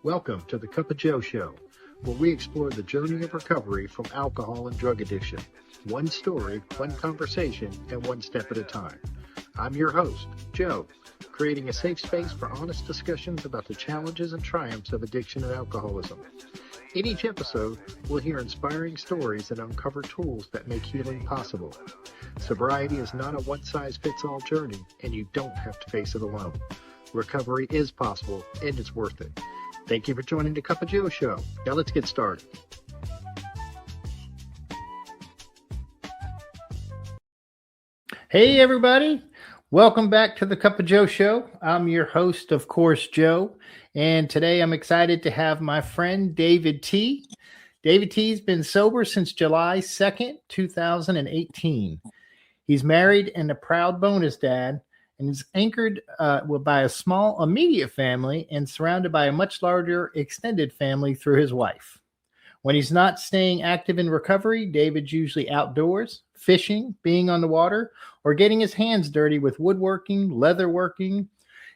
Welcome to the Cup of Joe Show, where we explore the journey of recovery from alcohol and drug addiction. One story, one conversation, and one step at a time. I'm your host, Joe, creating a safe space for honest discussions about the challenges and triumphs of addiction and alcoholism. In each episode, we'll hear inspiring stories and uncover tools that make healing possible. Sobriety is not a one-size-fits-all journey, and you don't have to face it alone. Recovery is possible, and it's worth it. Thank you for joining the Cup of Joe Show. Now let's get started. Hey, everybody. Welcome back to the Cup of Joe Show. I'm your host, of course, Joe. And today I'm excited to have my friend, David T. David T's been sober since July 2nd, 2018. He's married and a proud bonus dad, and is anchored by a small immediate family and surrounded by a much larger extended family through his wife. When he's not staying active in recovery, David's usually outdoors, fishing, being on the water, or getting his hands dirty with woodworking, leatherworking,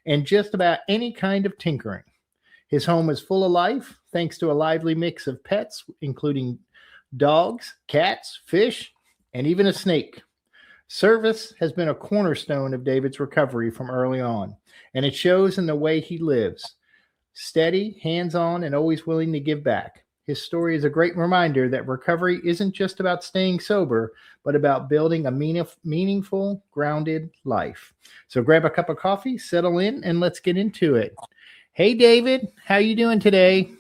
and just about any kind of tinkering. His home is full of life, thanks to a lively mix of pets, including dogs, cats, fish, and even a snake. Service has been a cornerstone of David's recovery from early on, and it shows in the way he lives. Steady, hands-on, and always willing to give back. His story is a great reminder that recovery isn't just about staying sober, but about building a meaningful, grounded life. So grab a cup of coffee, settle in, and let's get into it. Hey, David, how you doing today?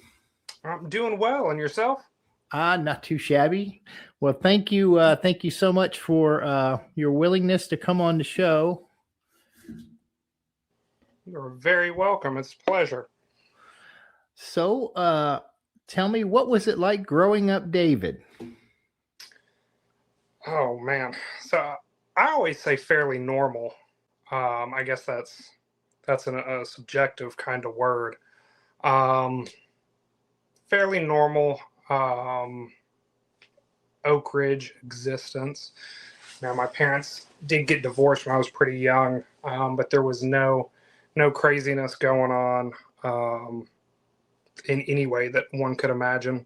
I'm doing well. And yourself? Not too shabby. Well, thank you. Thank you so much for your willingness to come on the show. You're very welcome. It's a pleasure. So, tell me, what was it like growing up, David? Oh, man. So I always say fairly normal. I guess that's a subjective kind of word. Fairly normal Oak Ridge existence. Now, my parents did get divorced when I was pretty young, but there was no craziness going on in any way that one could imagine,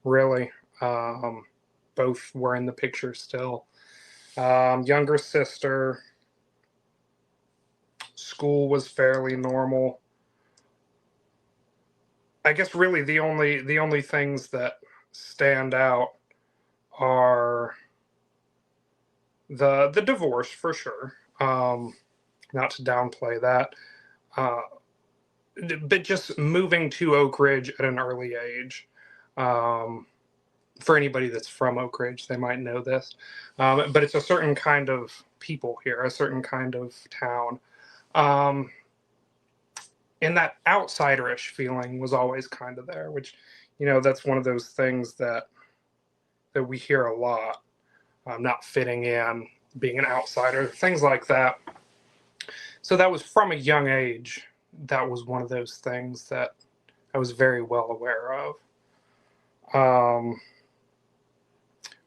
really. Both were in the picture still. Younger sister. School was fairly normal. I guess really the only things that stand out are the divorce, for sure. Not to downplay that. But just moving to Oak Ridge at an early age. For anybody that's from Oak Ridge, they might know this. But it's a certain kind of people here, a certain kind of town. And that outsiderish feeling was always kind of there, which, that's one of those things that we hear a lot. Not fitting in, being an outsider, things like that. So that was from a young age. That was one of those things that I was very well aware of.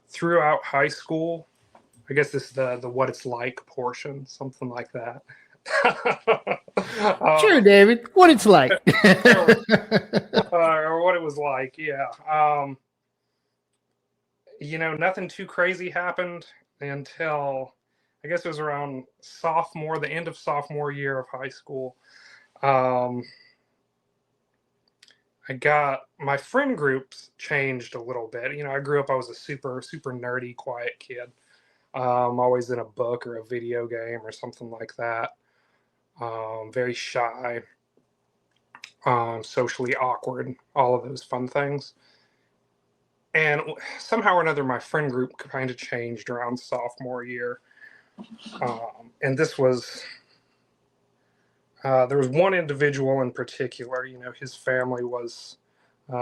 Throughout high school, I guess this is the what it's like portion, something like that. Sure, David, what it's like. Or what it was like, yeah. Nothing too crazy happened until, I guess it was around the end of sophomore year of high school. I got, my friend groups changed a little bit. I grew up, I was a super, super nerdy, quiet kid. Always in a book or a video game or something like that. Very shy, socially awkward, all of those fun things. And somehow or another, my friend group kind of changed around sophomore year. And this was, there was one individual in particular, his family was,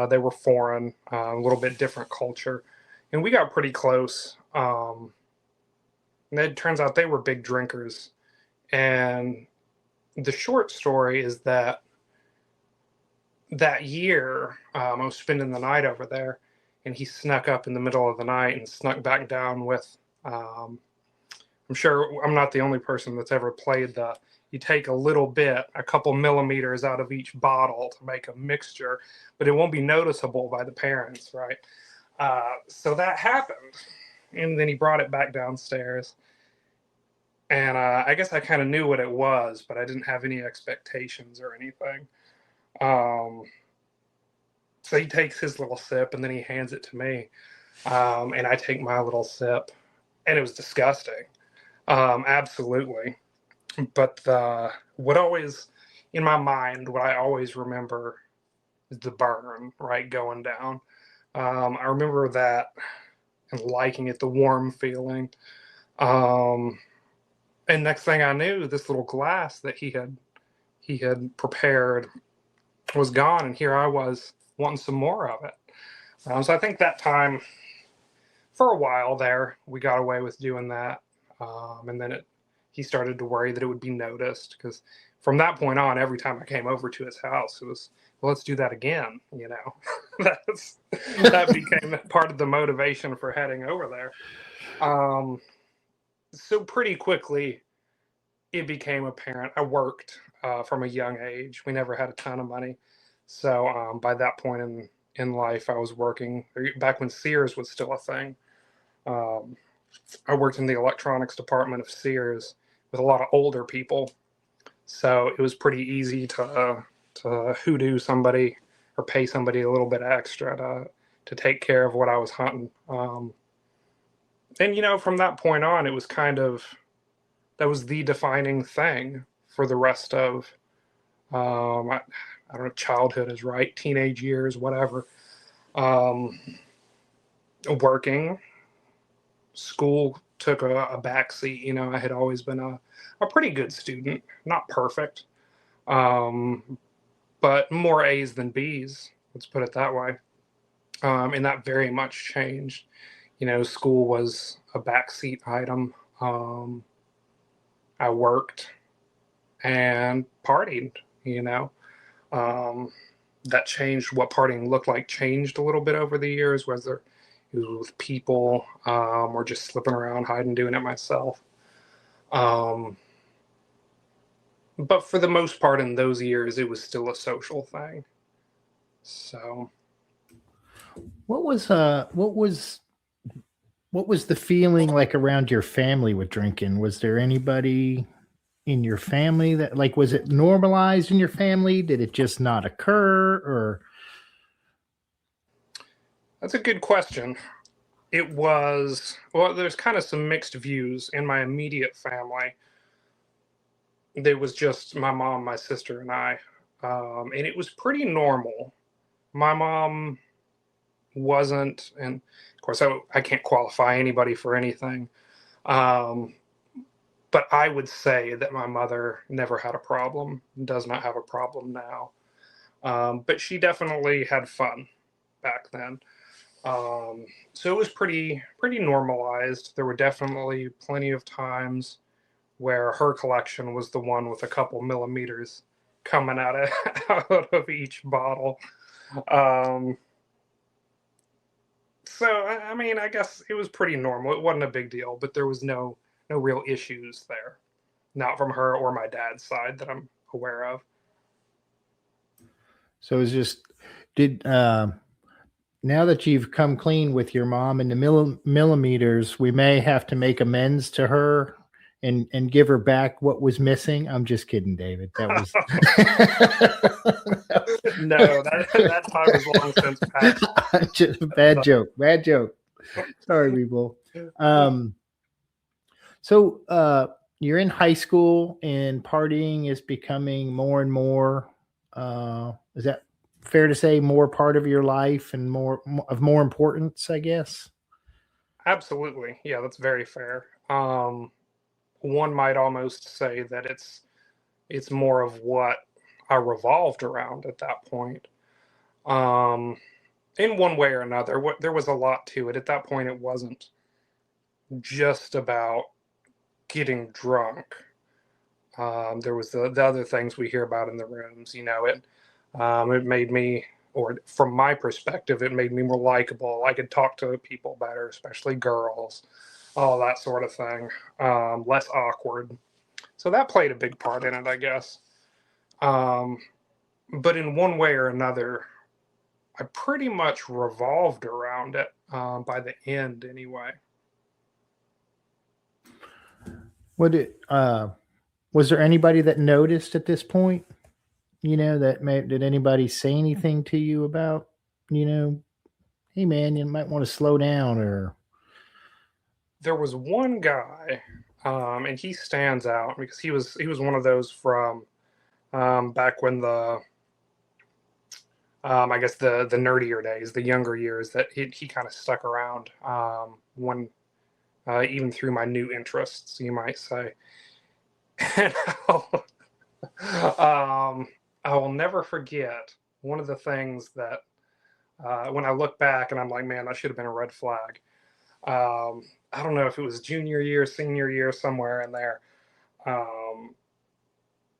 they were foreign, a little bit different culture. And we got pretty close. And it turns out they were big drinkers. And the short story is that year, I was spending the night over there, and he snuck up in the middle of the night and snuck back down with, I'm sure I'm not the only person that's ever played the you take a little bit, a couple millimeters out of each bottle to make a mixture, but it won't be noticeable by the parents, right? So that happened. And then he brought it back downstairs. And I guess I kind of knew what it was, but I didn't have any expectations or anything. So he takes his little sip and then he hands it to me. And I take my little sip, and it was disgusting. Absolutely. But what always, in my mind, what I always remember is the burn, right, going down. I remember that and liking it, the warm feeling. And next thing I knew, this little glass that he had prepared was gone, and here I was wanting some more of it. So I think that time, for a while there, we got away with doing that, and then he started to worry that it would be noticed, because from that point on, every time I came over to his house, it was, well, let's do that again. You know, that became part of the motivation for heading over there. So pretty quickly, it became apparent. I worked from a young age. We never had a ton of money. So by that point in life, I was working, back when Sears was still a thing. I worked in the electronics department of Sears with a lot of older people. So it was pretty easy to hoodoo somebody or pay somebody a little bit extra to take care of what I was hunting. And, you know, from that point on, it was kind of, that was the defining thing for the rest of, I don't know if childhood is right, teenage years, whatever. Working, school took a backseat. You know, I had always been a pretty good student, not perfect, but more A's than B's, let's put it that way. And that very much changed. You know, school was a backseat item. I worked and partied, you know. That changed. What partying looked like changed a little bit over the years, whether it was with people or just slipping around, hiding, doing it myself. But for the most part in those years, it was still a social thing. So What was the feeling like around your family with drinking? Was there anybody in your family that, like, was it normalized in your family? Did it just not occur? Or that's a good question. It was, well, there's kind of some mixed views in my immediate family. There was just my mom, my sister, and I. And it was pretty normal. My mom wasn't, and of course, I can't qualify anybody for anything. But I would say that my mother never had a problem, does not have a problem now. But she definitely had fun back then. So it was pretty normalized. There were definitely plenty of times where her collection was the one with a couple millimeters coming out of each bottle. So I mean, I guess it was pretty normal. It wasn't a big deal, but there was no real issues there, not from her or my dad's side that I'm aware of. so it's just, did now that you've come clean with your mom and the millimeters, we may have to make amends to her and give her back what was missing. I'm just kidding, David. That was no, that time is long since passed. just bad joke. Sorry, people. So you're in high school and partying is becoming more and more. Is that fair to say, more part of your life and more importance, I guess? Absolutely. Yeah, that's very fair. One might almost say that it's more of what I revolved around at that point. In one way or another, there was a lot to it. At that point, it wasn't just about getting drunk. There was the other things we hear about in the rooms. You know, it made me, or from my perspective, it made me more likable. I could talk to people better, especially girls, all that sort of thing. Less awkward. So that played a big part in it, I guess. But in one way or another, I pretty much revolved around it by the end anyway. What did was there anybody that noticed at this point? Did anybody say anything to you about, hey man, you might want to slow down? Or there was one guy, and he stands out because he was one of those from back when I guess the nerdier days, the younger years, that he kind of stuck around when even through my new interests, you might say. And I will never forget one of the things that when I look back and I'm like, man, that should have been a red flag. I don't know if it was junior year, senior year, somewhere in there.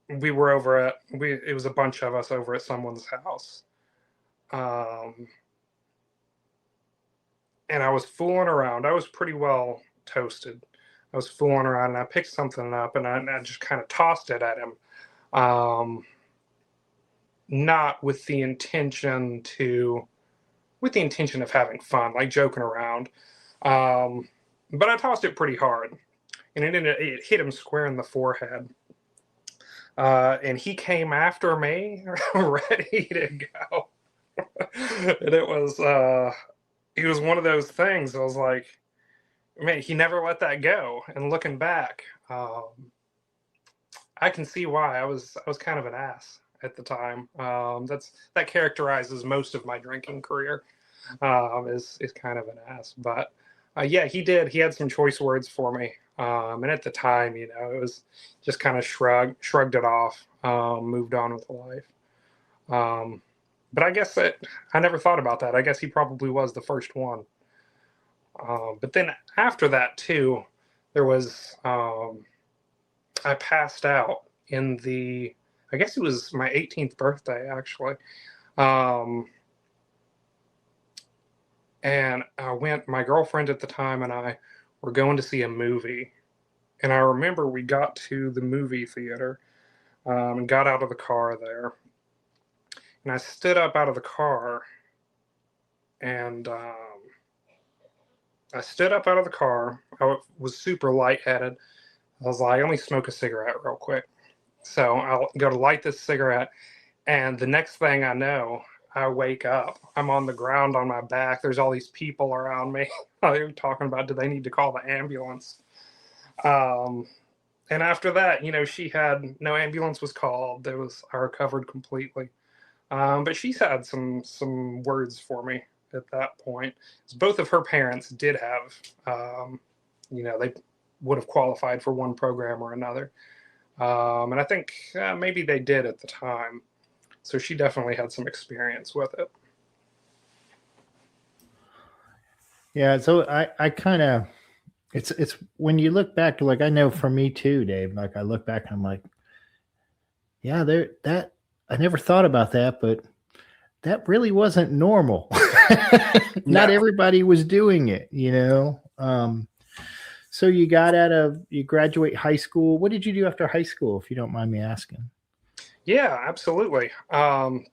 We were it was a bunch of us over at someone's house. And I was fooling around. I was pretty well toasted. I was fooling around and I picked something up and I just kind of tossed it at him. Not with the intention of having fun, like joking around. But I tossed it pretty hard, and it hit him square in the forehead. And he came after me, ready to go. And it was one of those things. I was like, man, he never let that go. And looking back, I can see why I was kind of an ass at the time. That characterizes most of my drinking career. Is kind of an ass, but yeah, he did. He had some choice words for me, and at the time, it was just kind of shrugged it off, moved on with life. But I guess I never thought about that. I guess he probably was the first one. But then after that too, there was I passed out I guess it was my 18th birthday actually. And my girlfriend at the time and I were going to see a movie. And I remember we got to the movie theater and got out of the car there. And I stood up out of the car and I was super lightheaded. I was like, let me smoke a cigarette real quick. So I'll go to light this cigarette. And the next thing I know, I wake up. I'm on the ground on my back. There's all these people around me. They're talking about, do they need to call the ambulance? And after that, no ambulance was called. I recovered completely. But she's had some words for me at that point. Both of her parents did have, they would have qualified for one program or another. And I think maybe they did at the time. So she definitely had some experience with it. Yeah, so I kind of, it's when you look back, like I know for me too, Dave, like I look back and I'm like, yeah, I never thought about that, but that really wasn't normal. Not everybody was doing it, So you graduate high school. What did you do after high school, if you don't mind me asking? Yeah, absolutely. So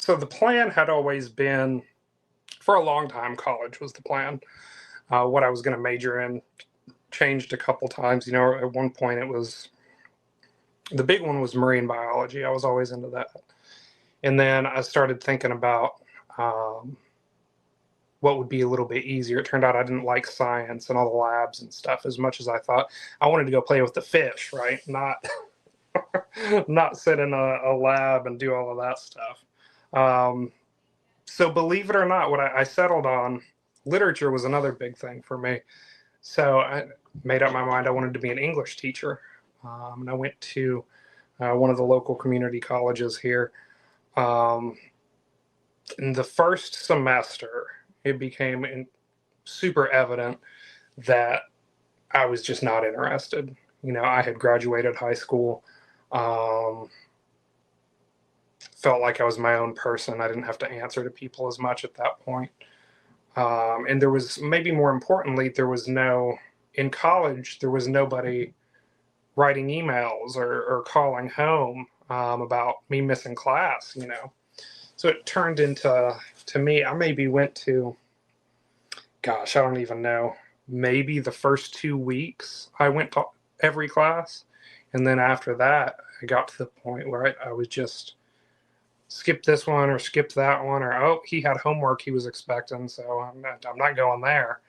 the plan had always been, for a long time, college was the plan. What I was going to major in changed a couple times. At one point the big one was marine biology. I was always into that. And then I started thinking about what would be a little bit easier. It turned out I didn't like science and all the labs and stuff as much as I thought. I wanted to go play with the fish, right? Not sit in a lab and do all of that stuff. So believe it or not, what I settled on, literature was another big thing for me. So I made up my mind I wanted to be an English teacher. And I went to one of the local community colleges here. In the first semester, it became super evident that I was just not interested. I had graduated high school. Felt like I was my own person. I didn't have to answer to people as much at that point. And there was, maybe more importantly, in college, there was nobody writing emails or calling home about me missing class, you know. So it turned into, to me, I maybe went to, gosh, I don't even know, maybe the first 2 weeks I went to every class. And then after that, I got to the point where I was just skip this one or skip that one, or, oh, he had homework he was expecting, so I'm not going there.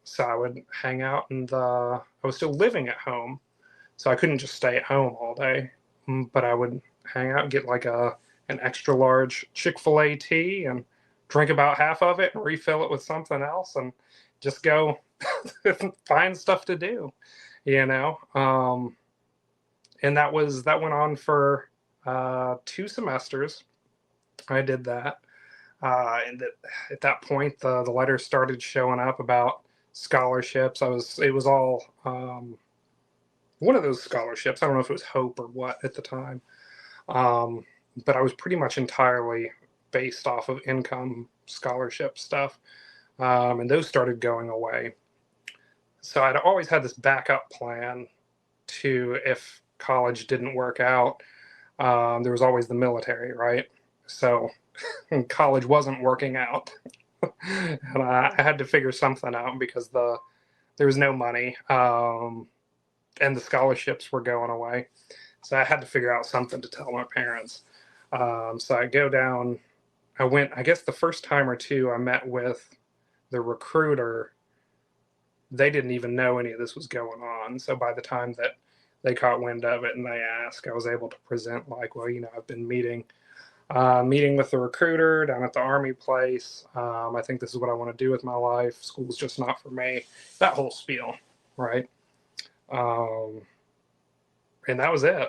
So I would hang out, and I was still living at home, so I couldn't just stay at home all day. But I would hang out and get like an extra large Chick-fil-A tea and drink about half of it and refill it with something else and just go find stuff to do, you know. And that went on for 2 semesters. I did that. And at that point, the letters started showing up about scholarships. It was all one of those scholarships. I don't know if it was Hope or what at the time, but I was pretty much entirely based off of income scholarship stuff, and those started going away. So I'd always had this backup plan to, if college didn't work out, there was always the military, right? So college wasn't working out, and I had to figure something out because there was no money, and the scholarships were going away. So I had to figure out something to tell my parents. So I go down. I went, I guess the first time or two I met with the recruiter, they didn't even know any of this was going on. So by the time that they caught wind of it and they asked, I was able to present like, well, you know, I've been meeting with the recruiter down at the Army place. I think this is what I want to do with my life. School's just not for me. That whole spiel, right? And that was it.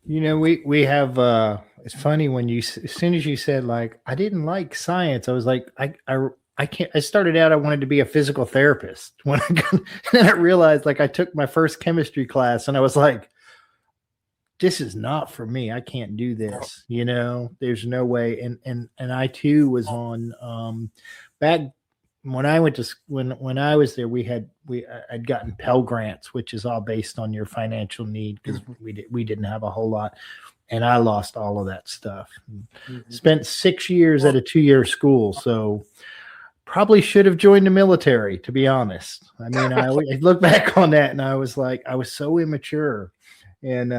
You know, we have, it's funny when as soon as you said, like, I didn't like science, I was like, I can't, I started out, I wanted to be a physical therapist when then I realized, like, I took my first chemistry class and I was like, this is not for me. I can't do this. You know, there's no way. And I too was on, back when I went to, when I was there, I'd gotten Pell Grants, which is all based on your financial need, because we didn't have a whole lot, and I lost all of that stuff. Spent 6 years at a 2-year school, so probably should have joined the military, to be honest. I mean, I look back on that and I was like, I was so immature. And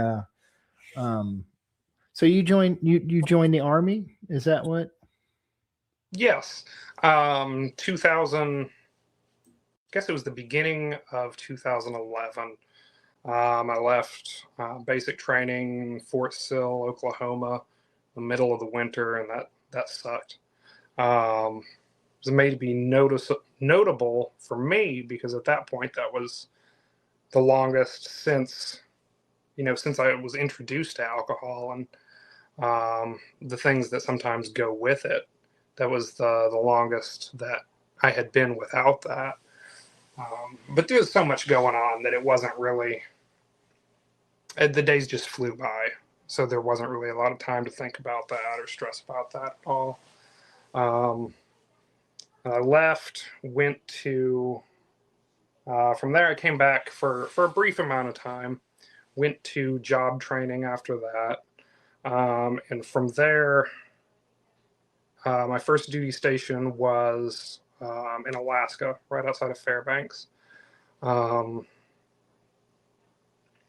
so you joined the Army, is that what? Yes. 2000, I guess it was the beginning of 2011. I left basic training in Fort Sill, Oklahoma, the middle of the winter, and that sucked. It was made to be notable for me because at that point, that was the longest since I was introduced to alcohol and the things that sometimes go with it. That was the longest that I had been without that. But there was so much going on that it wasn't really, the days just flew by. So there wasn't really a lot of time to think about that or stress about that at all. I left, went to, from there I came back for a brief amount of time, went to job training after that. And from there, my first duty station was in Alaska, right outside of Fairbanks. That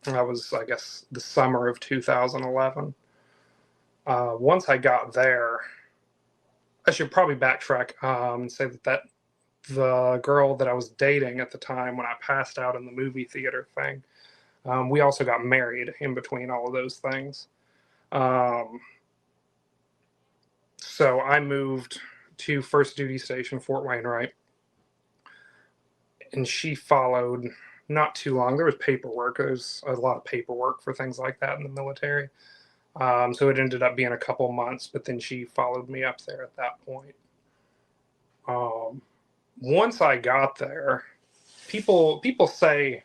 was, I guess, the summer of 2011. Once I got there, I should probably backtrack and say that the girl that I was dating at the time when I passed out in the movie theater thing, we also got married in between all of those things. So I moved to first duty station, Fort Wainwright, and she followed not too long. There was paperwork. There's a lot of paperwork for things like that in the military. So it ended up being a couple months, but then she followed me up there at that point. Once I got there, people say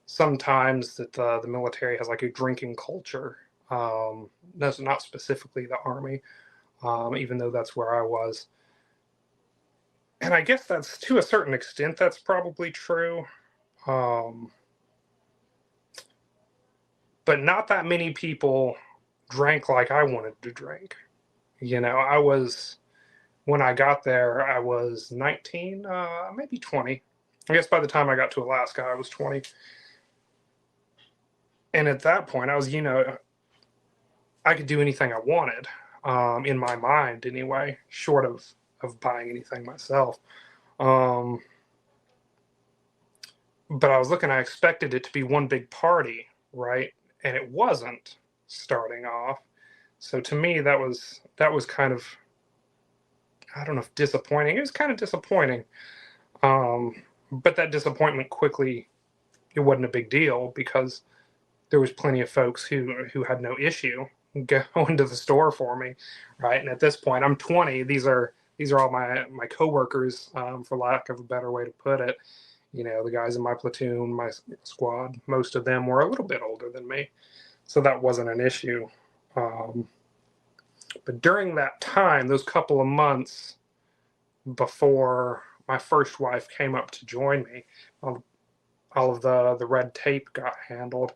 sometimes that the military has like a drinking culture. That's not specifically the Army, even though that's where I was. And I guess that's, to a certain extent, that's probably true. But not that many people drank like I wanted to drink. When I got there, I was 19, maybe 20. I guess by the time I got to Alaska, I was 20. And at that point, I was, I could do anything I wanted, in my mind anyway, short of buying anything myself. But I was looking, I expected it to be one big party, right? And it wasn't starting off. So to me, that was kind of, I don't know if disappointing. It was kind of disappointing. But that disappointment quickly, it wasn't a big deal because there was plenty of folks who had no issue going to the store for me, right? And at this point, I'm 20. These are all my coworkers, for lack of a better way to put it. The guys in my platoon, my squad, most of them were a little bit older than me, so that wasn't an issue. But during that time, those couple of months before my first wife came up to join me, all of the red tape got handled.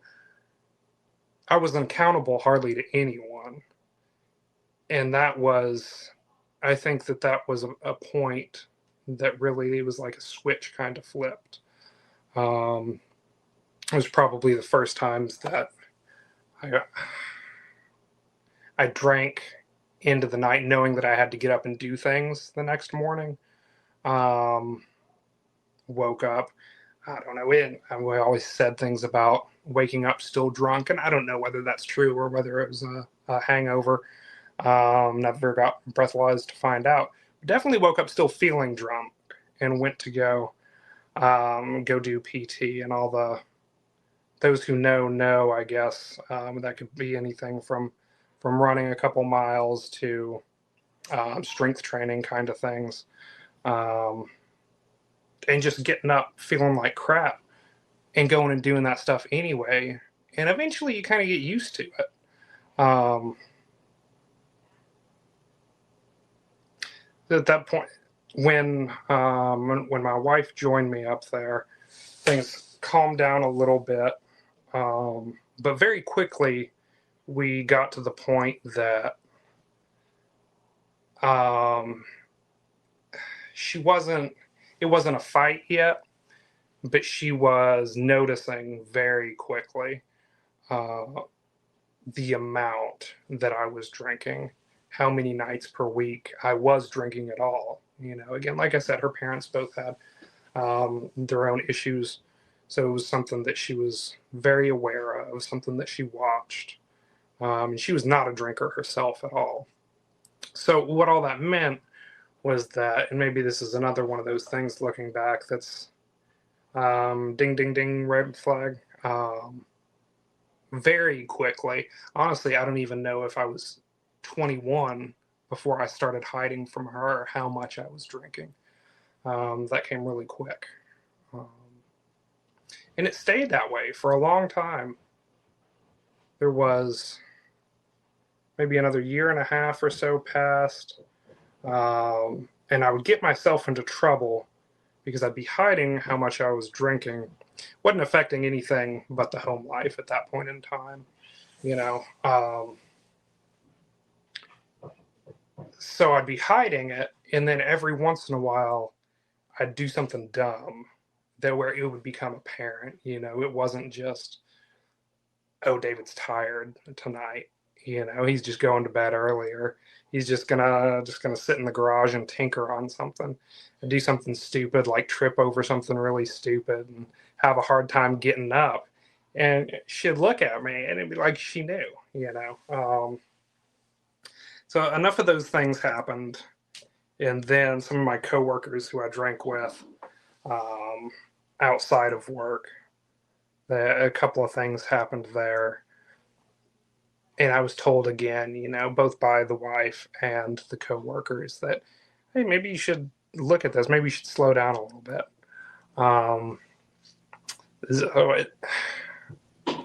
I wasn't accountable hardly to anyone. And that was, I think that was a point that really, it was like a switch kind of flipped. It was probably the first times that I drank into the night knowing that I had to get up and do things the next morning. Woke up, I don't know, we always said things about waking up still drunk, and I don't know whether that's true or whether it was a hangover. Never got breathalyzed to find out. Definitely woke up still feeling drunk and went to go do PT, and those who know, I guess. That could be anything from running a couple miles to strength training kind of things. And just getting up feeling like crap and going and doing that stuff anyway. And eventually you kind of get used to it. At that point, when my wife joined me up there, things calmed down a little bit. But very quickly, we got to the point that it wasn't a fight yet, but she was noticing very quickly the amount that I was drinking, how many nights per week I was drinking at all. Again, like I said, her parents both had their own issues. So it was something that she was very aware of, something that she watched. And she was not a drinker herself at all. So what all that meant was that, and maybe this is another one of those things looking back that's ding, ding, ding, red flag. Very quickly, honestly, I don't even know if I was 21 before I started hiding from her how much I was drinking. That came really quick. And it stayed that way for a long time. There was maybe another year and a half or so passed. And I would get myself into trouble because I'd be hiding how much I was drinking. Wasn't affecting anything but the home life at that point in time, So I'd be hiding it, and then every once in a while, I'd do something dumb where it would become apparent. It wasn't just, oh, David's tired tonight. He's just going to bed earlier. He's just gonna sit in the garage and tinker on something and do something stupid, like trip over something really stupid and have a hard time getting up. And she'd look at me and it'd be like she knew, So enough of those things happened. And then some of my coworkers who I drank with outside of work, a couple of things happened there. And I was told again, both by the wife and the coworkers that, hey, maybe you should look at this. Maybe you should slow down a little bit.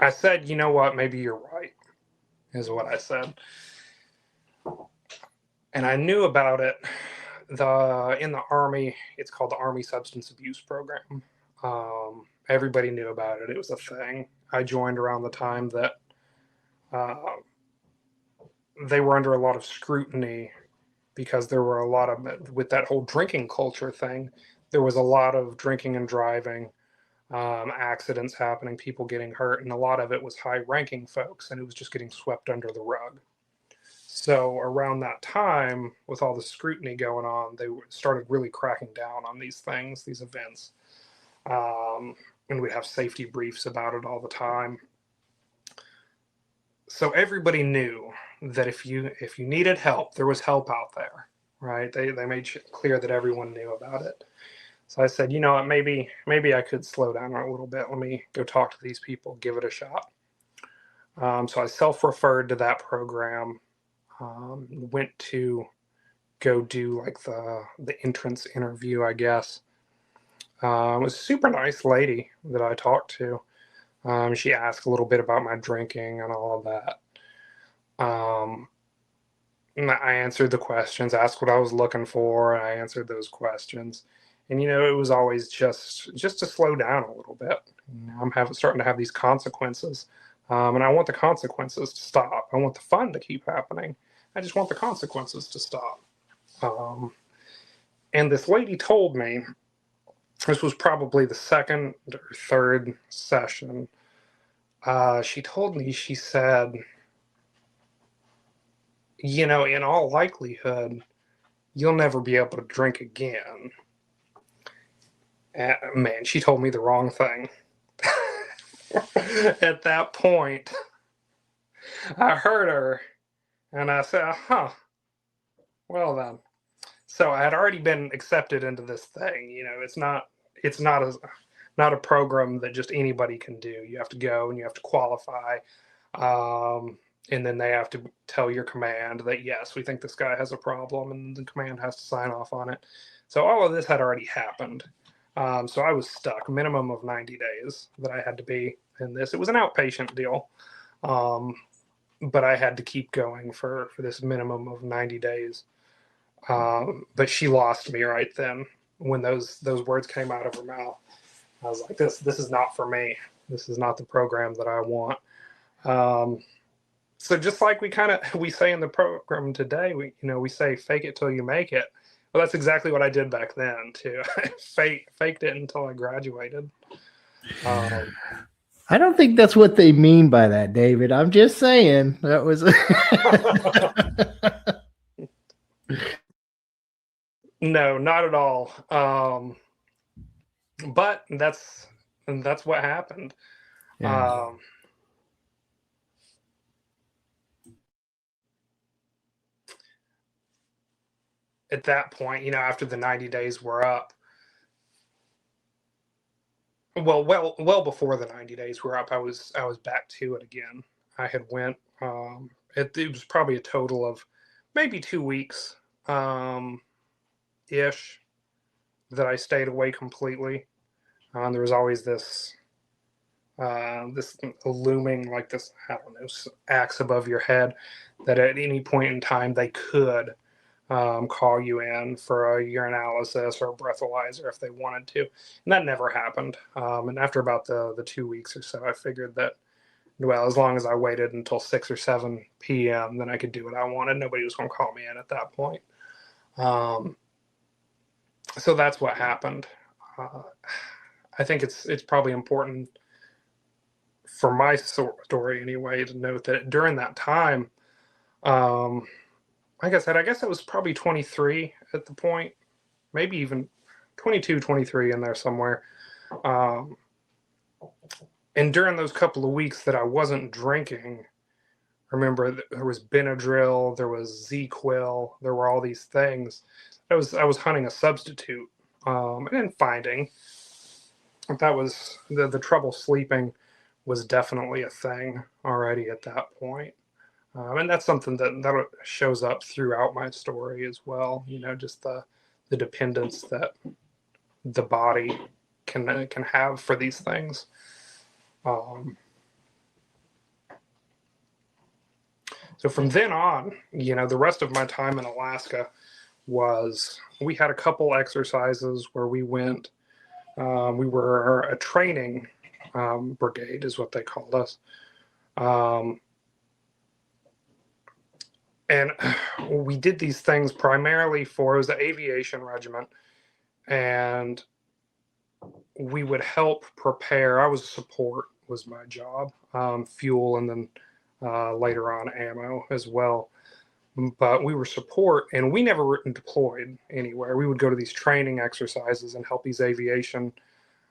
I said, you know what? Maybe you're right, is what I said. And I knew about it in the Army, it's called the Army Substance Abuse Program. Everybody knew about it. It was a thing. I joined around the time that they were under a lot of scrutiny because there were a lot of, with that whole drinking culture thing, there was a lot of drinking and driving, accidents happening, people getting hurt, and a lot of it was high-ranking folks, and it was just getting swept under the rug. So around that time, with all the scrutiny going on, they started really cracking down on these things, these events. And we'd have safety briefs about it all the time. So everybody knew that if you needed help, there was help out there, right? They made clear that everyone knew about it. So I said, you know what, maybe I could slow down a little bit. Let me go talk to these people, give it a shot. So I self-referred to that program. Went to go do like the entrance interview, I guess. It was a super nice lady that I talked to. She asked a little bit about my drinking and all of that. And I answered the questions, asked what I was looking for, and I answered those questions. And you know, it was always just to slow down a little bit. You know, I'm starting to have these consequences, and I want the consequences to stop. I want the fun to keep happening. I just want the consequences to stop. And this lady told me, this was probably the second or third session. She told me, she said, you know, in all likelihood, you'll never be able to drink again. Man, she told me the wrong thing. At that point, I heard her and I said, huh, well then. So I had already been accepted into this thing. You know, it's not a program that just anybody can do. You have to go and you have to qualify. And then they have to tell your command that, yes, we think this guy has a problem, and the command has to sign off on it. So all of this had already happened. So I was stuck, minimum of 90 days that I had to be in this. It was an outpatient deal, but I had to keep going for this minimum of 90 days. But she lost me right then when those words came out of her mouth. I was like, this is not for me. This is not the program that I want. So just like we say in the program today, we say fake it till you make it. Well, that's exactly what I did back then too. I faked it until I graduated. I don't think that's what they mean by that, David. I'm just saying that was. No, not at all. But that's what happened. Yeah. At that point, after the 90 days were up, well before the 90 days were up, I was back to it again. I had went. It was probably a total of maybe 2 weeks, ish, that I stayed away completely. There was always this looming, like this, I don't know, axe above your head that at any point in time they could call you in for a urinalysis or a breathalyzer if they wanted to. And that never happened. And after about the 2 weeks or so, I figured that, well, as long as I waited until 6 or 7 p.m., then I could do what I wanted. Nobody was going to call me in at that point. So that's what happened. I think it's probably important for my story anyway to note that during that time, like I said, I guess I was probably 23 at the point, maybe even 22, 23 in there somewhere. And during those couple of weeks that I wasn't drinking, remember there was Benadryl, there was Z-Quil, there were all these things. I was hunting a substitute and finding that was the trouble sleeping was definitely a thing already at that point. And that's something that shows up throughout my story as well. Just the dependence that the body can have for these things. So from then on, the rest of my time in Alaska was we had a couple exercises where we went. We were a training brigade, is what they called us. And we did these things primarily for, it was the aviation regiment, and we would help prepare. I was support was my job, fuel, and then later on ammo as well. But we were support, and we never were deployed anywhere. We would go to these training exercises and help these aviation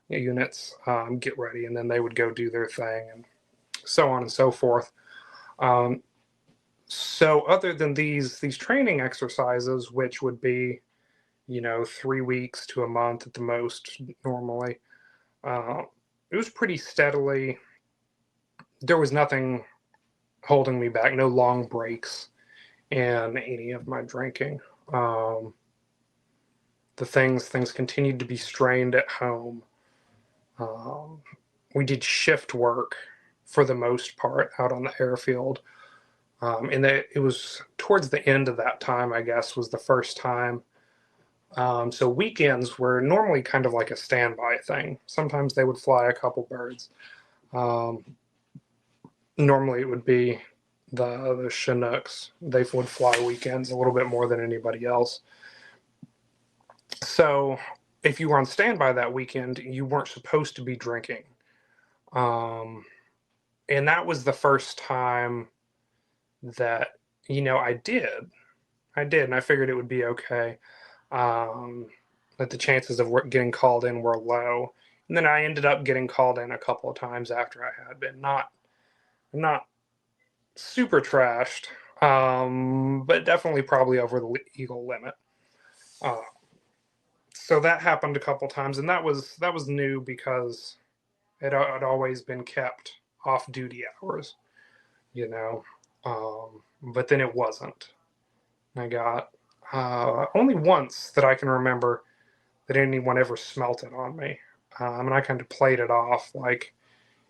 units get ready, and then they would go do their thing, and so on and so forth. So other than these training exercises, which would be, 3 weeks to a month at the most normally, it was pretty steadily. There was nothing holding me back, no long breaks in any of my drinking. The things continued to be strained at home. We did shift work for the most part out on the airfield. And it was towards the end of that time, I guess, was the first time. So weekends were normally kind of like a standby thing. Sometimes they would fly a couple birds. Normally it would be the Chinooks. They would fly weekends a little bit more than anybody else. So if you were on standby that weekend, you weren't supposed to be drinking. And that was the first time that, I did, and I figured it would be okay. That the chances of getting called in were low. And then I ended up getting called in a couple of times after I had been not super trashed, but definitely probably over the legal limit. So that happened a couple times, and that was new because it had always been kept off duty hours, but then it wasn't. I got only once that I can remember that anyone ever smelt it on me, and I kind of played it off like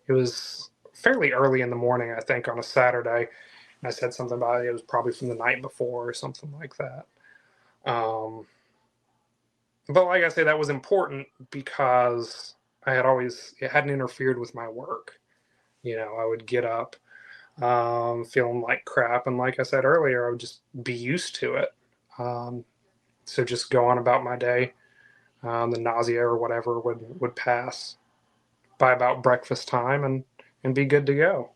it was fairly early in the morning, I think, on a Saturday. And I said something about it was probably from the night before or something like that. But like I say, that was important because it hadn't interfered with my work. I would get up feeling like crap. And like I said earlier, I would just be used to it. So just go on about my day. The nausea or whatever would pass by about breakfast time and be good to go.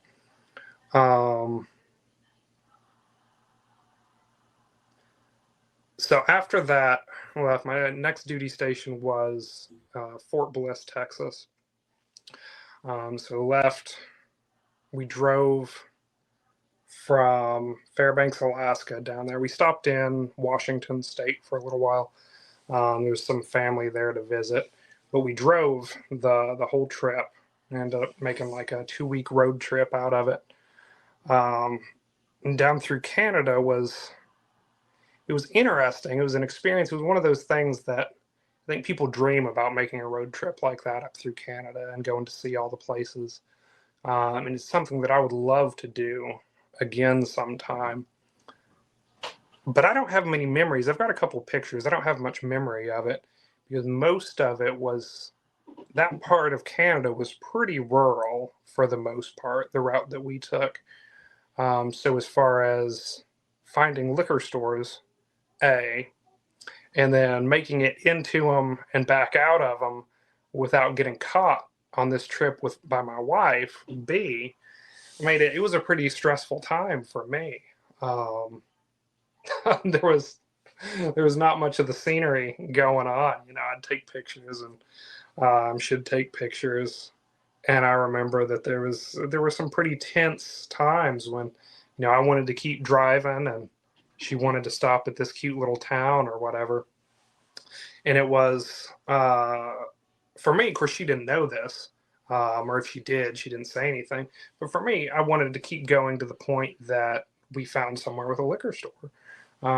So after that, my next duty station was Fort Bliss, Texas. So left, we drove from Fairbanks, Alaska down there. We stopped in Washington State for a little while. There was some family there to visit, but we drove the whole trip and ended up making like a 2-week road trip out of it. And down through Canada it was interesting. It was an experience. It was one of those things that I think people dream about, making a road trip like that up through Canada and going to see all the places. And it's something that I would love to do again sometime. But I don't have many memories. I've got a couple pictures. I don't have much memory of it because most of it was, that part of Canada was pretty rural for the most part, the route that we took. So as far as finding liquor stores, and then making it into them and back out of them without getting caught on this trip by my wife, B, it was a pretty stressful time for me. There was not much of the scenery going on. I'd take pictures and should take pictures. And I remember that there were some pretty tense times when, I wanted to keep driving and she wanted to stop at this cute little town or whatever. And it was, for me, of course, she didn't know this, or if she did, she didn't say anything. But for me, I wanted to keep going to the point that we found somewhere with a liquor store.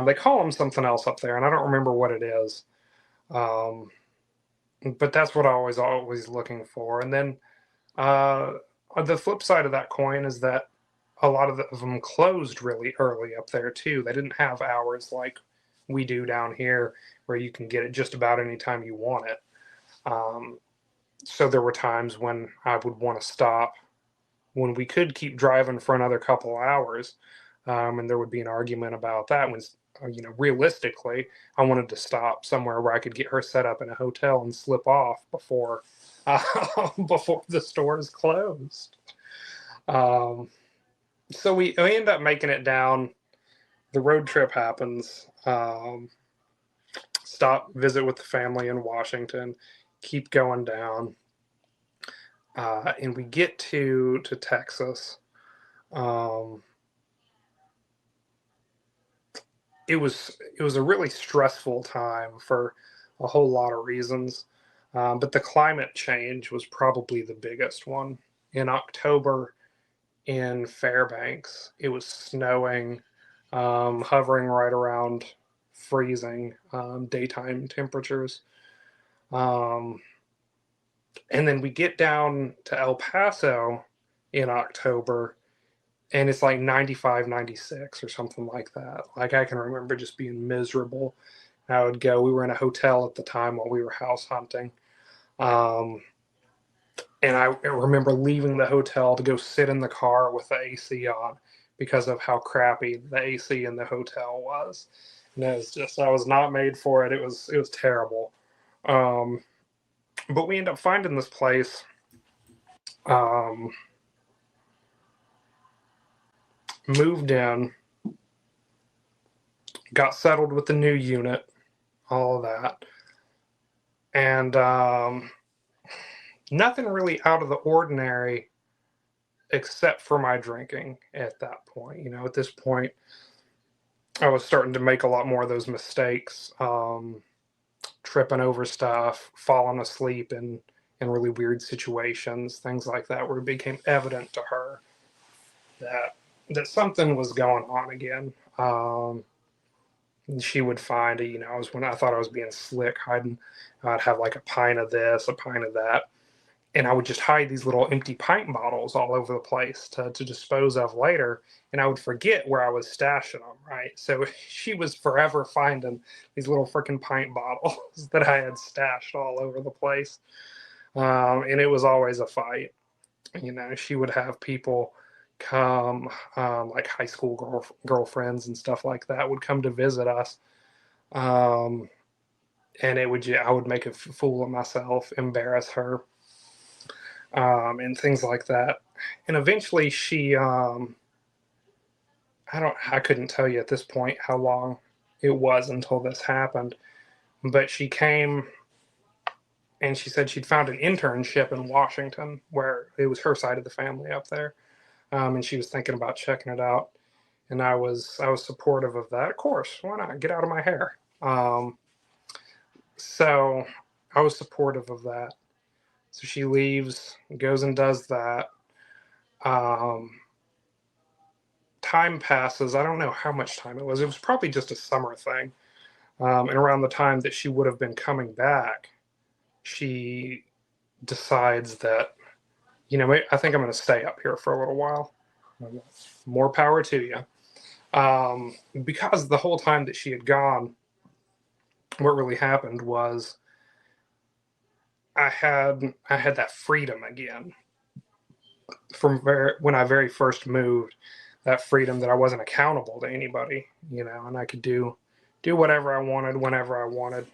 They call them something else up there, and I don't remember what it is. But that's what I was always looking for. And then the flip side of that coin is that a lot of them closed really early up there too. They didn't have hours like we do down here, where you can get it just about any time you want it. So there were times when I would want to stop when we could keep driving for another couple hours, and there would be an argument about that. When realistically, I wanted to stop somewhere where I could get her set up in a hotel and slip off before before the stores closed. So we end up making it down. The road trip happens. Stop, visit with the family in Washington, keep going down, and we get to Texas. It was a really stressful time for a whole lot of reasons, but the climate change was probably the biggest one. In October in Fairbanks, it was snowing, hovering right around freezing daytime temperatures. And then we get down to El Paso in October, and it's like 95, 96 or something like that. Like, I can remember just being miserable. I would go, we were in a hotel at the time while we were house hunting. And I remember leaving the hotel to go sit in the car with the AC on because of how crappy the AC in the hotel was. And it was just, I was not made for it. It was terrible. But we ended up finding this place. Moved in, got settled with the new unit, all of that. And nothing really out of the ordinary except for my drinking at that point. At this point, I was starting to make a lot more of those mistakes, tripping over stuff, falling asleep in really weird situations, things like that, where it became evident to her that something was going on again. She would find it, when I thought I was being slick, hiding, I'd have like a pint of this, a pint of that. And I would just hide these little empty pint bottles all over the place to dispose of later. And I would forget where I was stashing them, right? So she was forever finding these little freaking pint bottles that I had stashed all over the place. And it was always a fight. She would have people come, like high school girlfriends and stuff like that would come to visit us. And I would make a fool of myself, embarrass her. And things like that. And eventually she, I couldn't tell you at this point how long it was until this happened, but she came and she said she'd found an internship in Washington where it was her side of the family up there. And she was thinking about checking it out. And I was supportive of that. Of course, why not? Get out of my hair. So I was supportive of that. So she leaves, goes and does that. Time passes. I don't know how much time it was. It was probably just a summer thing. And around the time that she would have been coming back, she decides that, I think I'm going to stay up here for a little while. More power to you. Because the whole time that she had gone, what really happened was I had that freedom again from when I very first moved, that freedom that I wasn't accountable to anybody, and I could do whatever I wanted, whenever I wanted.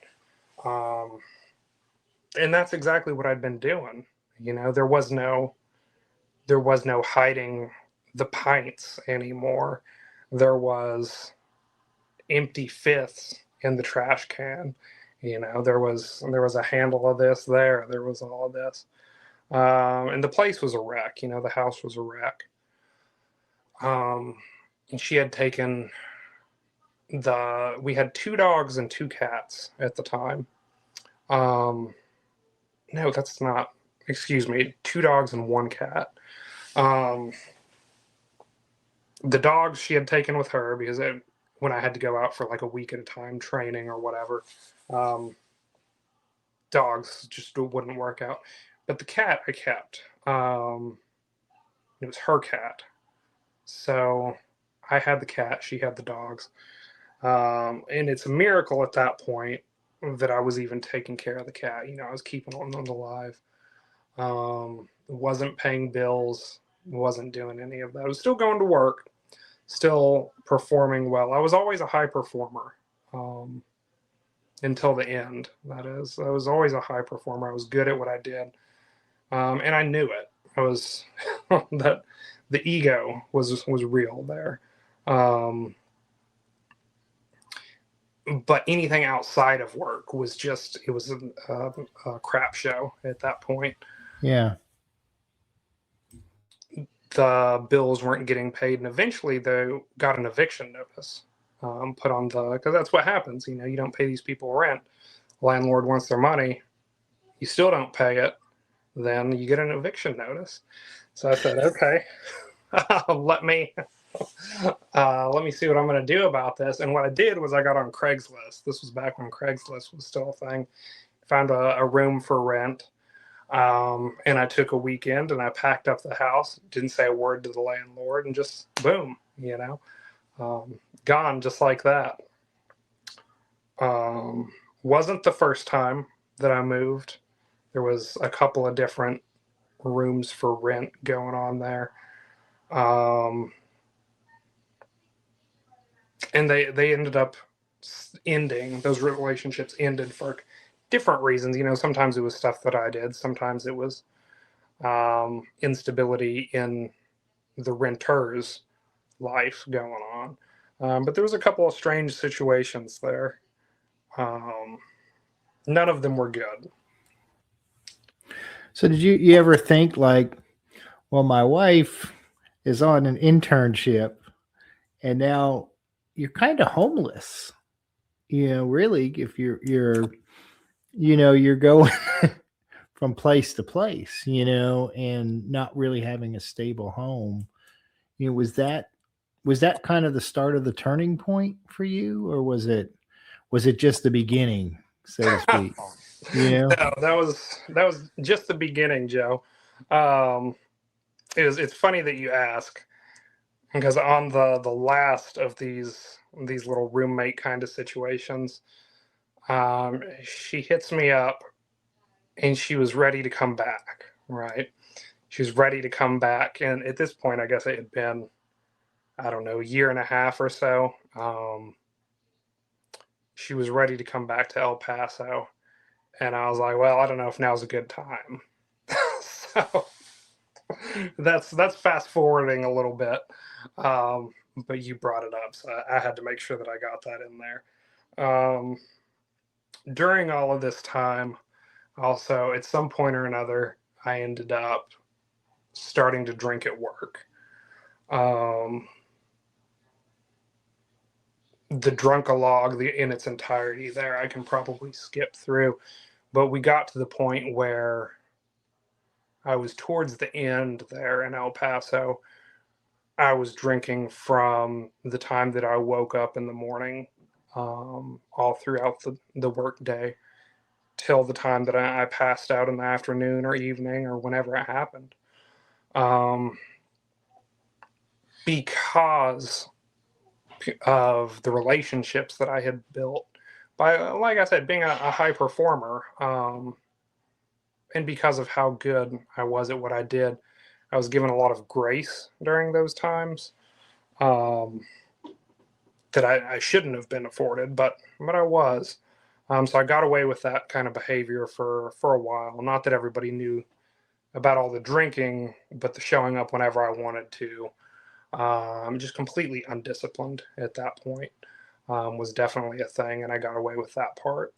And that's exactly what I'd been doing. There was no hiding the pints anymore. There was empty fifths in the trash can. There was a handle of this there. There was all of this. And the place was a wreck. The house was a wreck. And she had taken we had 2 dogs and 2 cats at the time. No, that's not, excuse me, 2 dogs and 1 cat. The dogs she had taken with her because when I had to go out for like a week at a time training or whatever, dogs just wouldn't work out. But the cat I kept. It was her cat. So I had the cat, she had the dogs. And it's a miracle at that point that I was even taking care of the cat. I was keeping on alive. Wasn't paying bills, wasn't doing any of that. I was still going to work, still performing well. I was always a high performer. Until the end, that is. I was always a high performer. I was good at what I did. And I knew it. I was that the ego was real there. But anything outside of work was it was a crap show at that point. Yeah. The bills weren't getting paid, and eventually they got an eviction notice put on because that's what happens. You don't pay these people rent. Landlord wants their money. You still don't pay it. Then you get an eviction notice. So I said, okay, let me see what I'm going to do about this. And what I did was I got on Craigslist. This was back when Craigslist was still a thing. Found a room for rent. And I took a weekend and I packed up the house, didn't say a word to the landlord, and just boom, gone just like that. Wasn't the first time that I moved. There was a couple of different rooms for rent going on there. And they ended up ending, those relationships ended for different reasons. Sometimes it was stuff that I did. Sometimes it was instability in the renter's life going on. But there was a couple of strange situations there. None of them were good. So did you ever think like, well, my wife is on an internship and now you're kind of homeless, really, if you're going from place to place, and not really having a stable home. Was that kind of the start of the turning point for you, or was it just the beginning, so to speak? No, that was just the beginning, Joe. It's funny that you ask, because on the last of these little roommate kind of situations, she hits me up and she was ready to come back, right? She was ready to come back. And at this point, I guess it had been, I don't know, a year and a half or so. She was ready to come back to El Paso. And I was like, well, I don't know if now's a good time. So that's fast forwarding a little bit. But you brought it up, so I had to make sure that I got that in there. During all of this time, also, at some point or another, I ended up starting to drink at work. The drunk-a-log in its entirety there, I can probably skip through. But we got to the point where I was towards the end there in El Paso. I was drinking from the time that I woke up in the morning, all throughout the work day, till the time that I passed out in the afternoon or evening or whenever it happened. Because of the relationships that I had built by, like I said, being a high performer, and because of how good I was at what I did, I was given a lot of grace during those times that I shouldn't have been afforded, but I was. So I got away with that kind of behavior for a while. Not that everybody knew about all the drinking, but the showing up whenever I wanted to. Just completely undisciplined at that point was definitely a thing, and I got away with that part.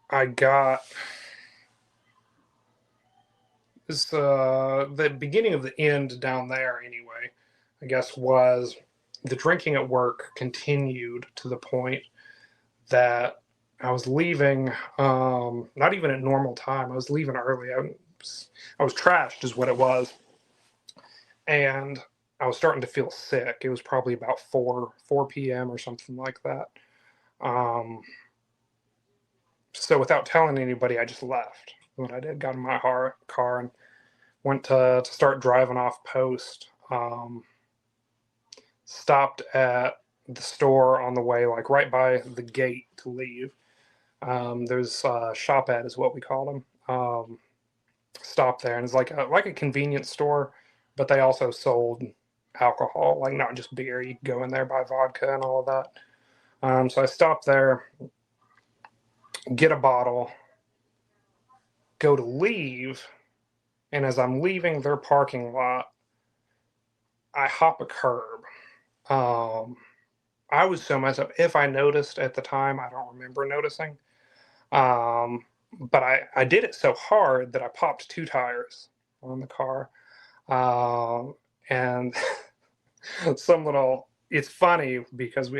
I got this, the beginning of the end down there anyway, I guess, was the drinking at work continued to the point that I was leaving, not even at normal time. I was leaving early. I was trashed is what it was. And I was starting to feel sick. It was probably about 4 p.m. or something like that. So without telling anybody, I just left. What I did, got in my car and went to start driving off post. stopped at the store on the way, like right by the gate to leave. There's Shop Ed is what we call them. Stopped there, and it's like a convenience store, but they also sold alcohol, like not just beer. You could go in there, buy vodka and all of that. So I stopped there, get a bottle, go to leave, and as I'm leaving their parking lot, I hop a curb. I was so messed up. If I noticed at the time, I don't remember noticing. But I did it so hard that I popped 2 tires on the car. And it's funny because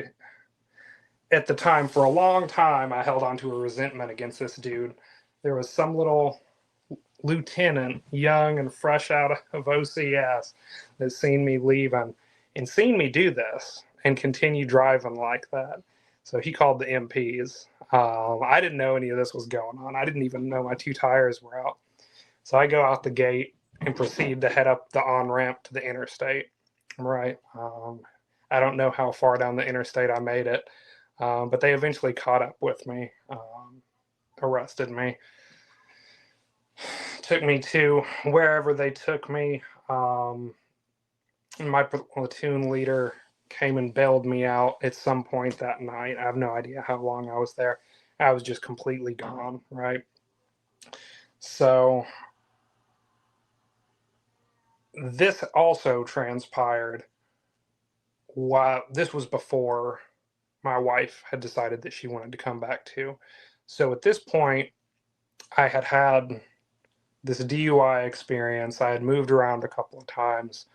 at the time, for a long time, I held on to a resentment against this dude. There was some little lieutenant, young and fresh out of OCS, that seen me leaving and seen me do this and continue driving like that. So he called the MPs. I didn't know any of this was going on. I didn't even know my 2 tires were out. So I go out the gate and proceed to head up the on-ramp to the interstate. Right. I don't know how far down the interstate I made it, but they eventually caught up with me, arrested me, took me to wherever they took me. My platoon leader came and bailed me out at some point that night. I have no idea how long I was there. I was just completely gone, right? So this also transpired while this was before my wife had decided that she wanted to come back too. So at this point, I had this DUI experience. I had moved around a couple of times.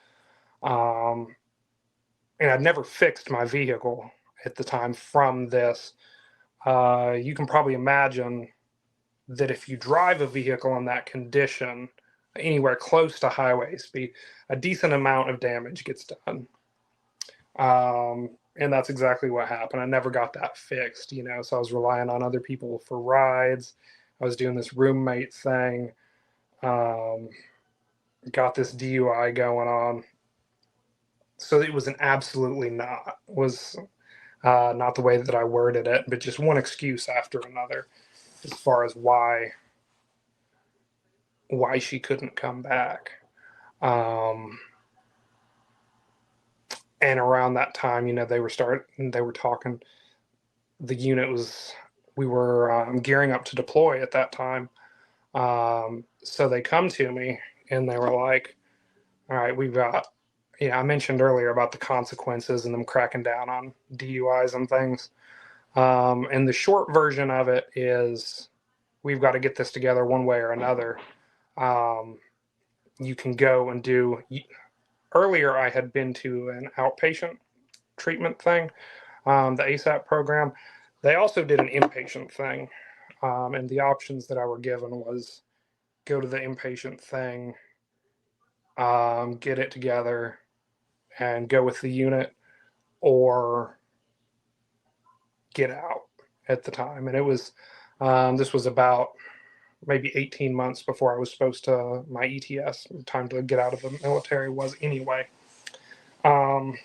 And I'd never fixed my vehicle at the time from this. You can probably imagine that if you drive a vehicle in that condition, anywhere close to highway speed, a decent amount of damage gets done. And that's exactly what happened. I never got that fixed, so I was relying on other people for rides. I was doing this roommate thing. Got this DUI going on. So it was not the way that I worded it, but just one excuse after another as far as why she couldn't come back. And around that time, they were talking, the unit we were gearing up to deploy at that time. So they come to me and they were like, all right, we've got, I mentioned earlier about the consequences and them cracking down on DUIs and things. And the short version of it is we've got to get this together one way or another. You can go and do, earlier I had been to an outpatient treatment thing, the ASAP program. They also did an inpatient thing. And the options that I were given was go to the inpatient thing, get it together, and go with the unit, or get out at the time. And it was, this was about maybe 18 months before I was supposed to, my ETS, time to get out of the military was anyway. So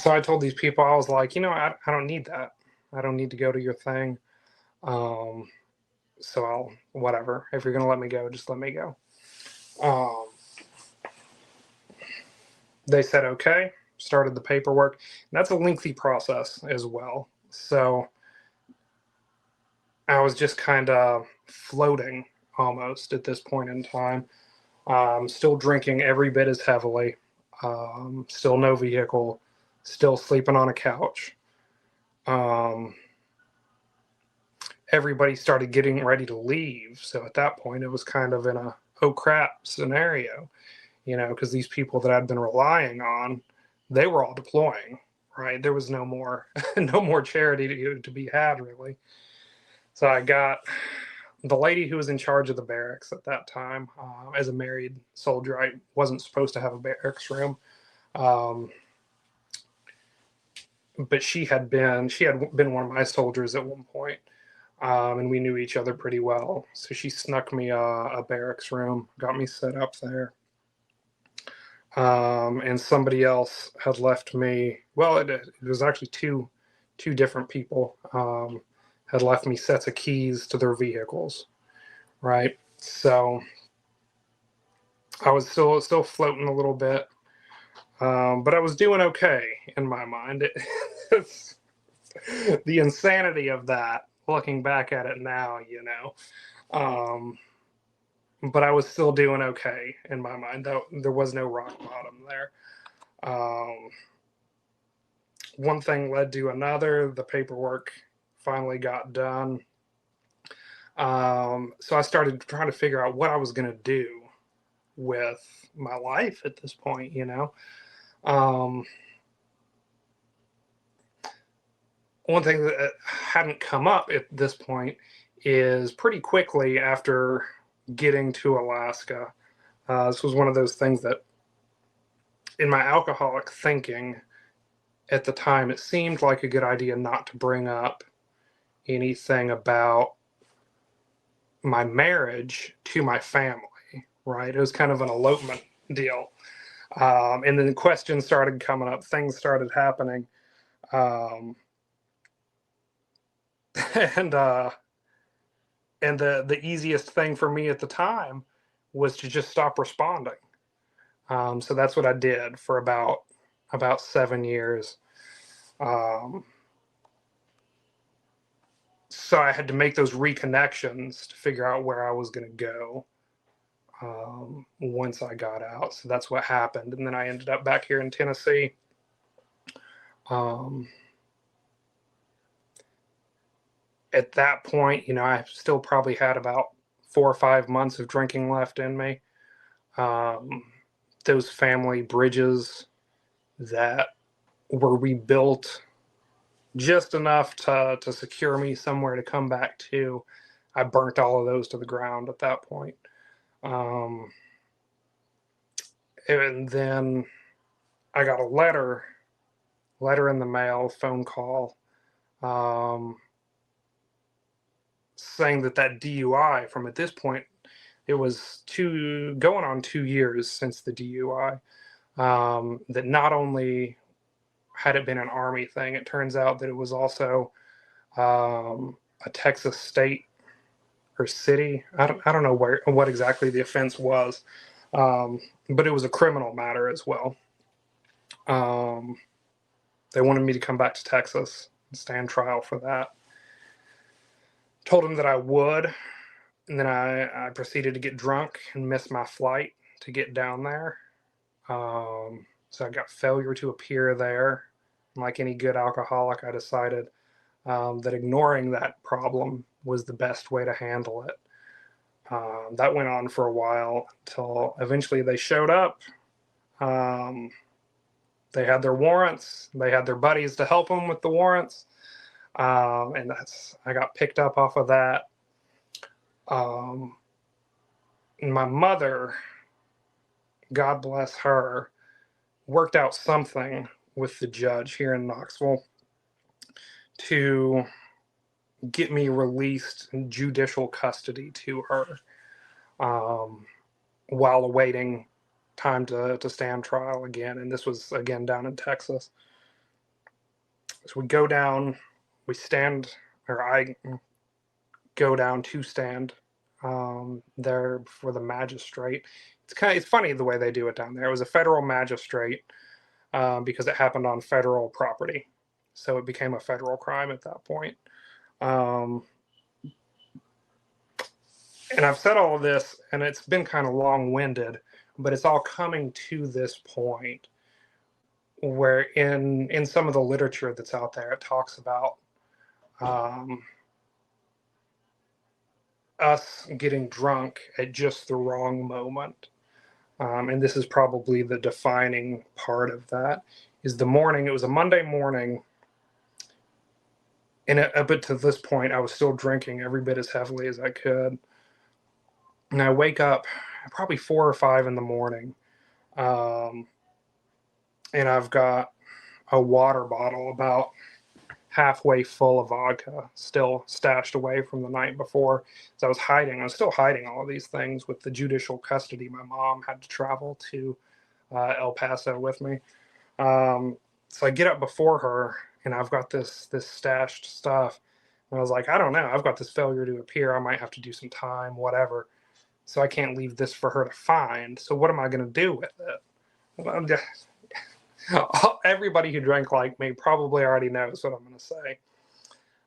I told these people, I was like, I don't need that. I don't need to go to your thing. So whatever. If you're going to let me go, just let me go. They said, okay, started the paperwork. And that's a lengthy process as well. So I was just kind of floating almost at this point in time. Still drinking every bit as heavily. Still no vehicle. Still sleeping on a couch. Everybody started getting ready to leave. So at that point, it was kind of in a oh crap scenario, because these people that I'd been relying on, they were all deploying, right? There was no more charity to be had, really. So I got the lady who was in charge of the barracks at that time. As a married soldier, I wasn't supposed to have a barracks room. But she had been one of my soldiers at one point. And we knew each other pretty well. So she snuck me a barracks room, got me set up there. and somebody else had left me. Well, it was actually two different people had left me sets of keys to their vehicles, right? So I was still floating a little bit, but I was doing okay in my mind. It's the insanity of that, looking back at it now, but I was still doing okay in my mind. Though there was no rock bottom there. One thing led to another. The paperwork finally got done. So I started trying to figure out what I was going to do with my life at this point, One thing that hadn't come up at this point is pretty quickly after getting to Alaska. This was one of those things that in my alcoholic thinking at the time, it seemed like a good idea not to bring up anything about my marriage to my family, right? It was kind of an elopement deal. And then questions started coming up, things started happening. And the easiest thing for me at the time was to just stop responding. So that's what I did for about 7 years. So I had to make those reconnections to figure out where I was going to go once I got out. So that's what happened. And then I ended up back here in Tennessee. At that point, I still probably had about 4 or 5 months of drinking left in me. Those family bridges that were rebuilt just enough to secure me somewhere to come back to, I burnt all of those to the ground at that point. And then I got a letter in the mail, phone call, saying that DUI from, at this point, it was going on 2 years since the DUI, that not only had it been an Army thing, it turns out that it was also a Texas state or city. I don't know what exactly the offense was, but it was a criminal matter as well. They wanted me to come back to Texas and stand trial for that. Told them that I would, and then I proceeded to get drunk and miss my flight to get down there. So I got failure to appear there. And like any good alcoholic, I decided that ignoring that problem was the best way to handle it. That went on for a while until eventually they showed up. They had their warrants. They had their buddies to help them with the warrants. And I got picked up off of that. And my mother, God bless her, worked out something with the judge here in Knoxville to get me released in judicial custody to her, while awaiting time to stand trial again. And this was again down in Texas. So we go down, I go down to stand there before the magistrate. It's funny the way they do it down there. It was a federal magistrate, because it happened on federal property, so it became a federal crime at that point. And I've said all of this, and it's been kind of long-winded, but it's all coming to this point where in some of the literature that's out there, it talks about us getting drunk at just the wrong moment. And this is probably the defining part of that, is the morning. It was a Monday morning, and up to this point, I was still drinking every bit as heavily as I could. And I wake up probably 4 or 5 in the morning, and I've got a water bottle about halfway full of vodka still stashed away from the night before. So I was still hiding all of these things with the judicial custody. My mom had to travel to El Paso with me. So I get up before her, and I've got this stashed stuff. And I was like, I don't know. I've got this failure to appear. I might have to do some time, whatever. So I can't leave this for her to find. So what am I going to do with it? Everybody who drank like me probably already knows what I'm going to say.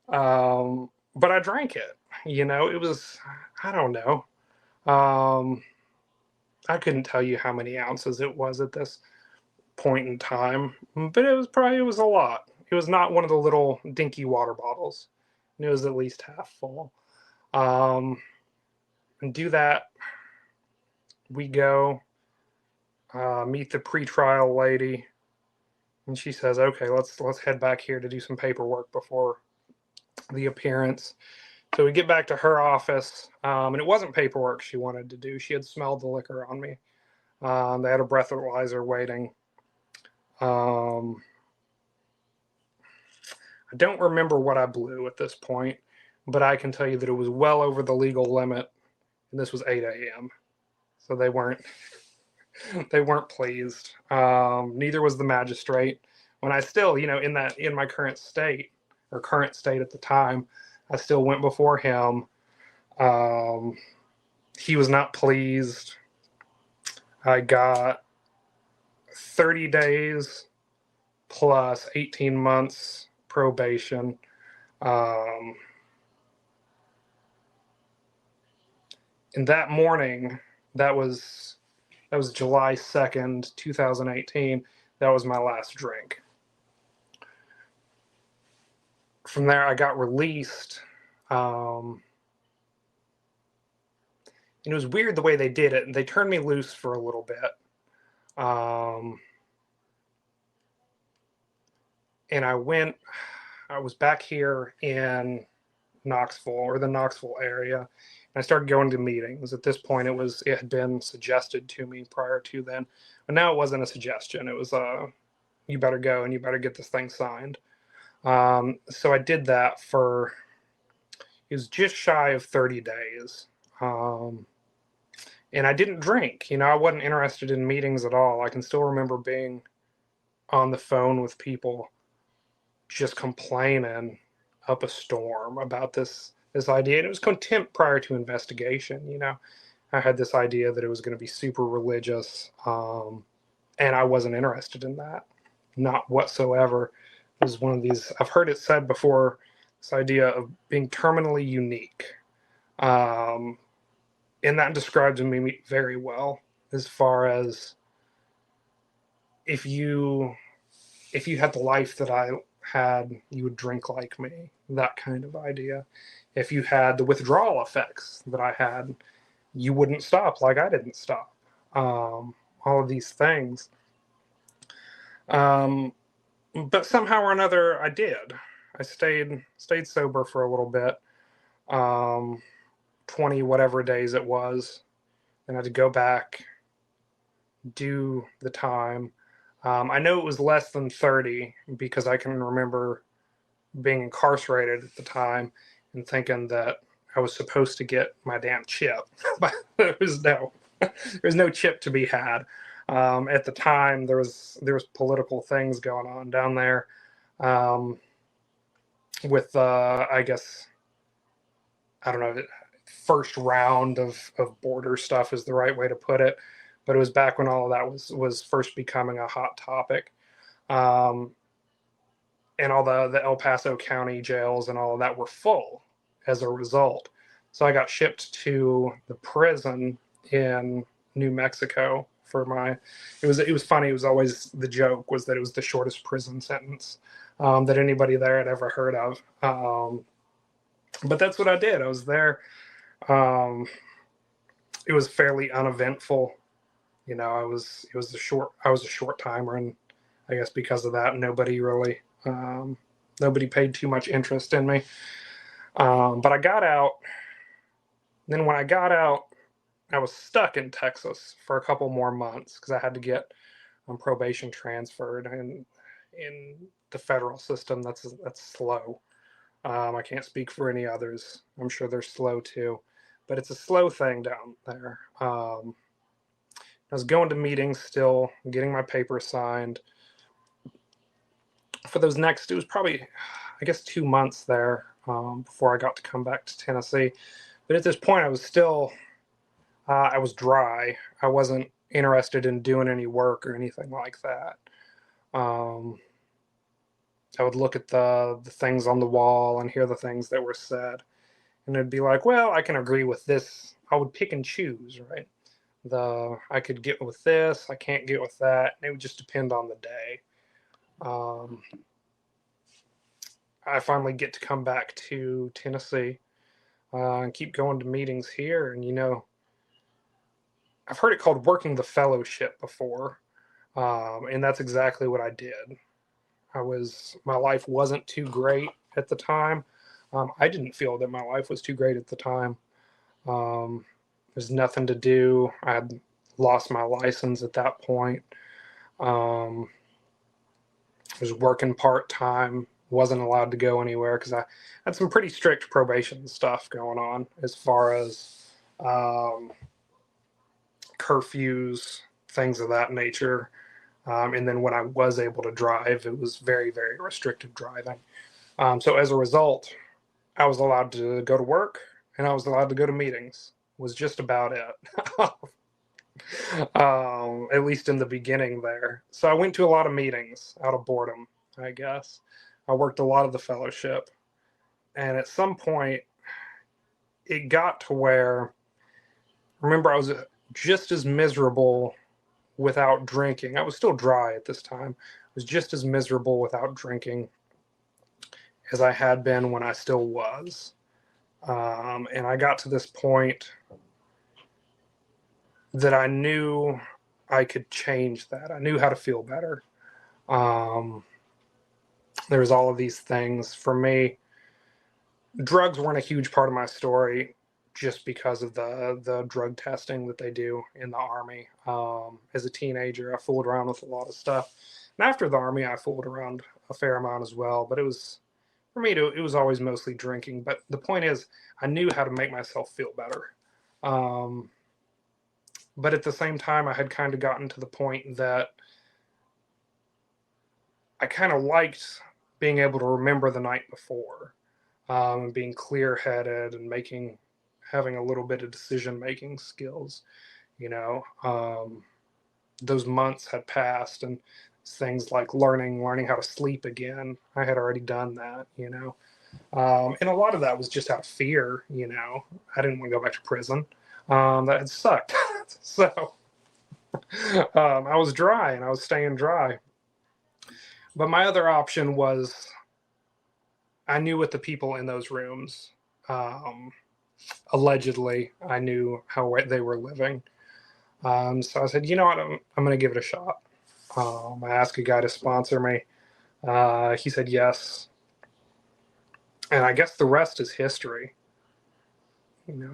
But I drank it. It was, I don't know. I couldn't tell you how many ounces it was at this point in time, but it was a lot. It was not one of the little dinky water bottles. It was at least half full. And do that. We go meet the pretrial lady, and she says, "Okay, let's head back here to do some paperwork before the appearance." So we get back to her office, and it wasn't paperwork she wanted to do. She had smelled the liquor on me. They had a breathalyzer waiting. I don't remember what I blew at this point, but I can tell you that it was well over the legal limit, and this was 8 a.m. So they weren't pleased. Neither was the magistrate. When I still, in my current state at the time, I still went before him. He was not pleased. I got 30 days plus 18 months probation. And that morning, that was July 2nd, 2018. That was my last drink. From there, I got released. And it was weird the way they did it. They turned me loose for a little bit. And I was back here in Knoxville, or the Knoxville area. And I started going to meetings. At this point, it had been suggested to me prior to then. But now it wasn't a suggestion. It was, you better go and you better get this thing signed. So I did that it was just shy of 30 days. And I didn't drink. I wasn't interested in meetings at all. I can still remember being on the phone with people just complaining up a storm about this idea. And it was contempt prior to investigation. I had this idea that it was going to be super religious. And I wasn't interested in that. Not whatsoever. It was one of these, I've heard it said before, this idea of being terminally unique. And that describes me very well, as far as if you had the life that I had, you would drink like me, that kind of idea. If you had the withdrawal effects that I had, you wouldn't stop like I didn't stop. All of these things. But somehow or another, I did. I stayed sober for a little bit. 20 whatever days it was. And I had to go back, do the time. I know it was less than 30 because I can remember being incarcerated at the time and thinking that I was supposed to get my damn chip. But there was no chip to be had. At the time, there was political things going on down there with, I guess, I don't know, first round of border stuff is the right way to put it. But it was back when all of that was first becoming a hot topic. And all the El Paso County jails and all of that were full as a result. So I got shipped to the prison in New Mexico it was funny. It was always, the joke was that it was the shortest prison sentence that anybody there had ever heard of. But that's what I did. I was there. It was fairly uneventful. I was a short timer, and I guess because of that, nobody paid too much interest in me. But I got out. Then when I got out, I was stuck in Texas for a couple more months because I had to get probation transferred, and in the federal system, that's slow. I can't speak for any others. I'm sure they're slow too, but it's a slow thing down there. I was going to meetings still, getting my papers signed. For those next, it was probably, I guess, 2 months there before I got to come back to Tennessee. But at this point, I was still, I was dry. I wasn't interested in doing any work or anything like that. I would look at the things on the wall and hear the things that were said. And it'd be like, well, I can agree with this. I would pick and choose, right? I could get with this, I can't get with that. And it would just depend on the day. I finally get to come back to Tennessee and keep going to meetings here. And, I've heard it called working the fellowship before. And that's exactly what I did. My life wasn't too great at the time. I didn't feel that my life was too great at the time. There's nothing to do. I had lost my license at that point. I was working part-time, wasn't allowed to go anywhere because I had some pretty strict probation stuff going on as far as curfews, things of that nature. And then when I was able to drive, it was very, very restrictive driving. So as a result, I was allowed to go to work and I was allowed to go to meetings. Was just about it. At least in the beginning there. So I went to a lot of meetings out of boredom, I guess. I worked a lot of the fellowship. And at some point, it got to where, remember, I was just as miserable without drinking. I was still dry at this time. I was just as miserable without drinking as I had been when I still was. And I got to this point that I knew I could change that. I knew how to feel better. There was all of these things. For me, drugs weren't a huge part of my story just because of the drug testing that they do in the Army. As a teenager, I fooled around with a lot of stuff. And after the Army, I fooled around a fair amount as well. But for me, it was always mostly drinking. But the point is, I knew how to make myself feel better. But at the same time, I had kind of gotten to the point that I kind of liked being able to remember the night before, being clear-headed and having a little bit of decision-making skills. Those months had passed, and things like learning how to sleep again. I had already done that, and a lot of that was just out of fear. I didn't want to go back to prison. That had sucked. So I was dry and I was staying dry. But my other option was I knew what the people in those rooms, allegedly, I knew how they were living. So I said, you know what, I'm going to give it a shot. I asked a guy to sponsor me. He said yes. And I guess the rest is history.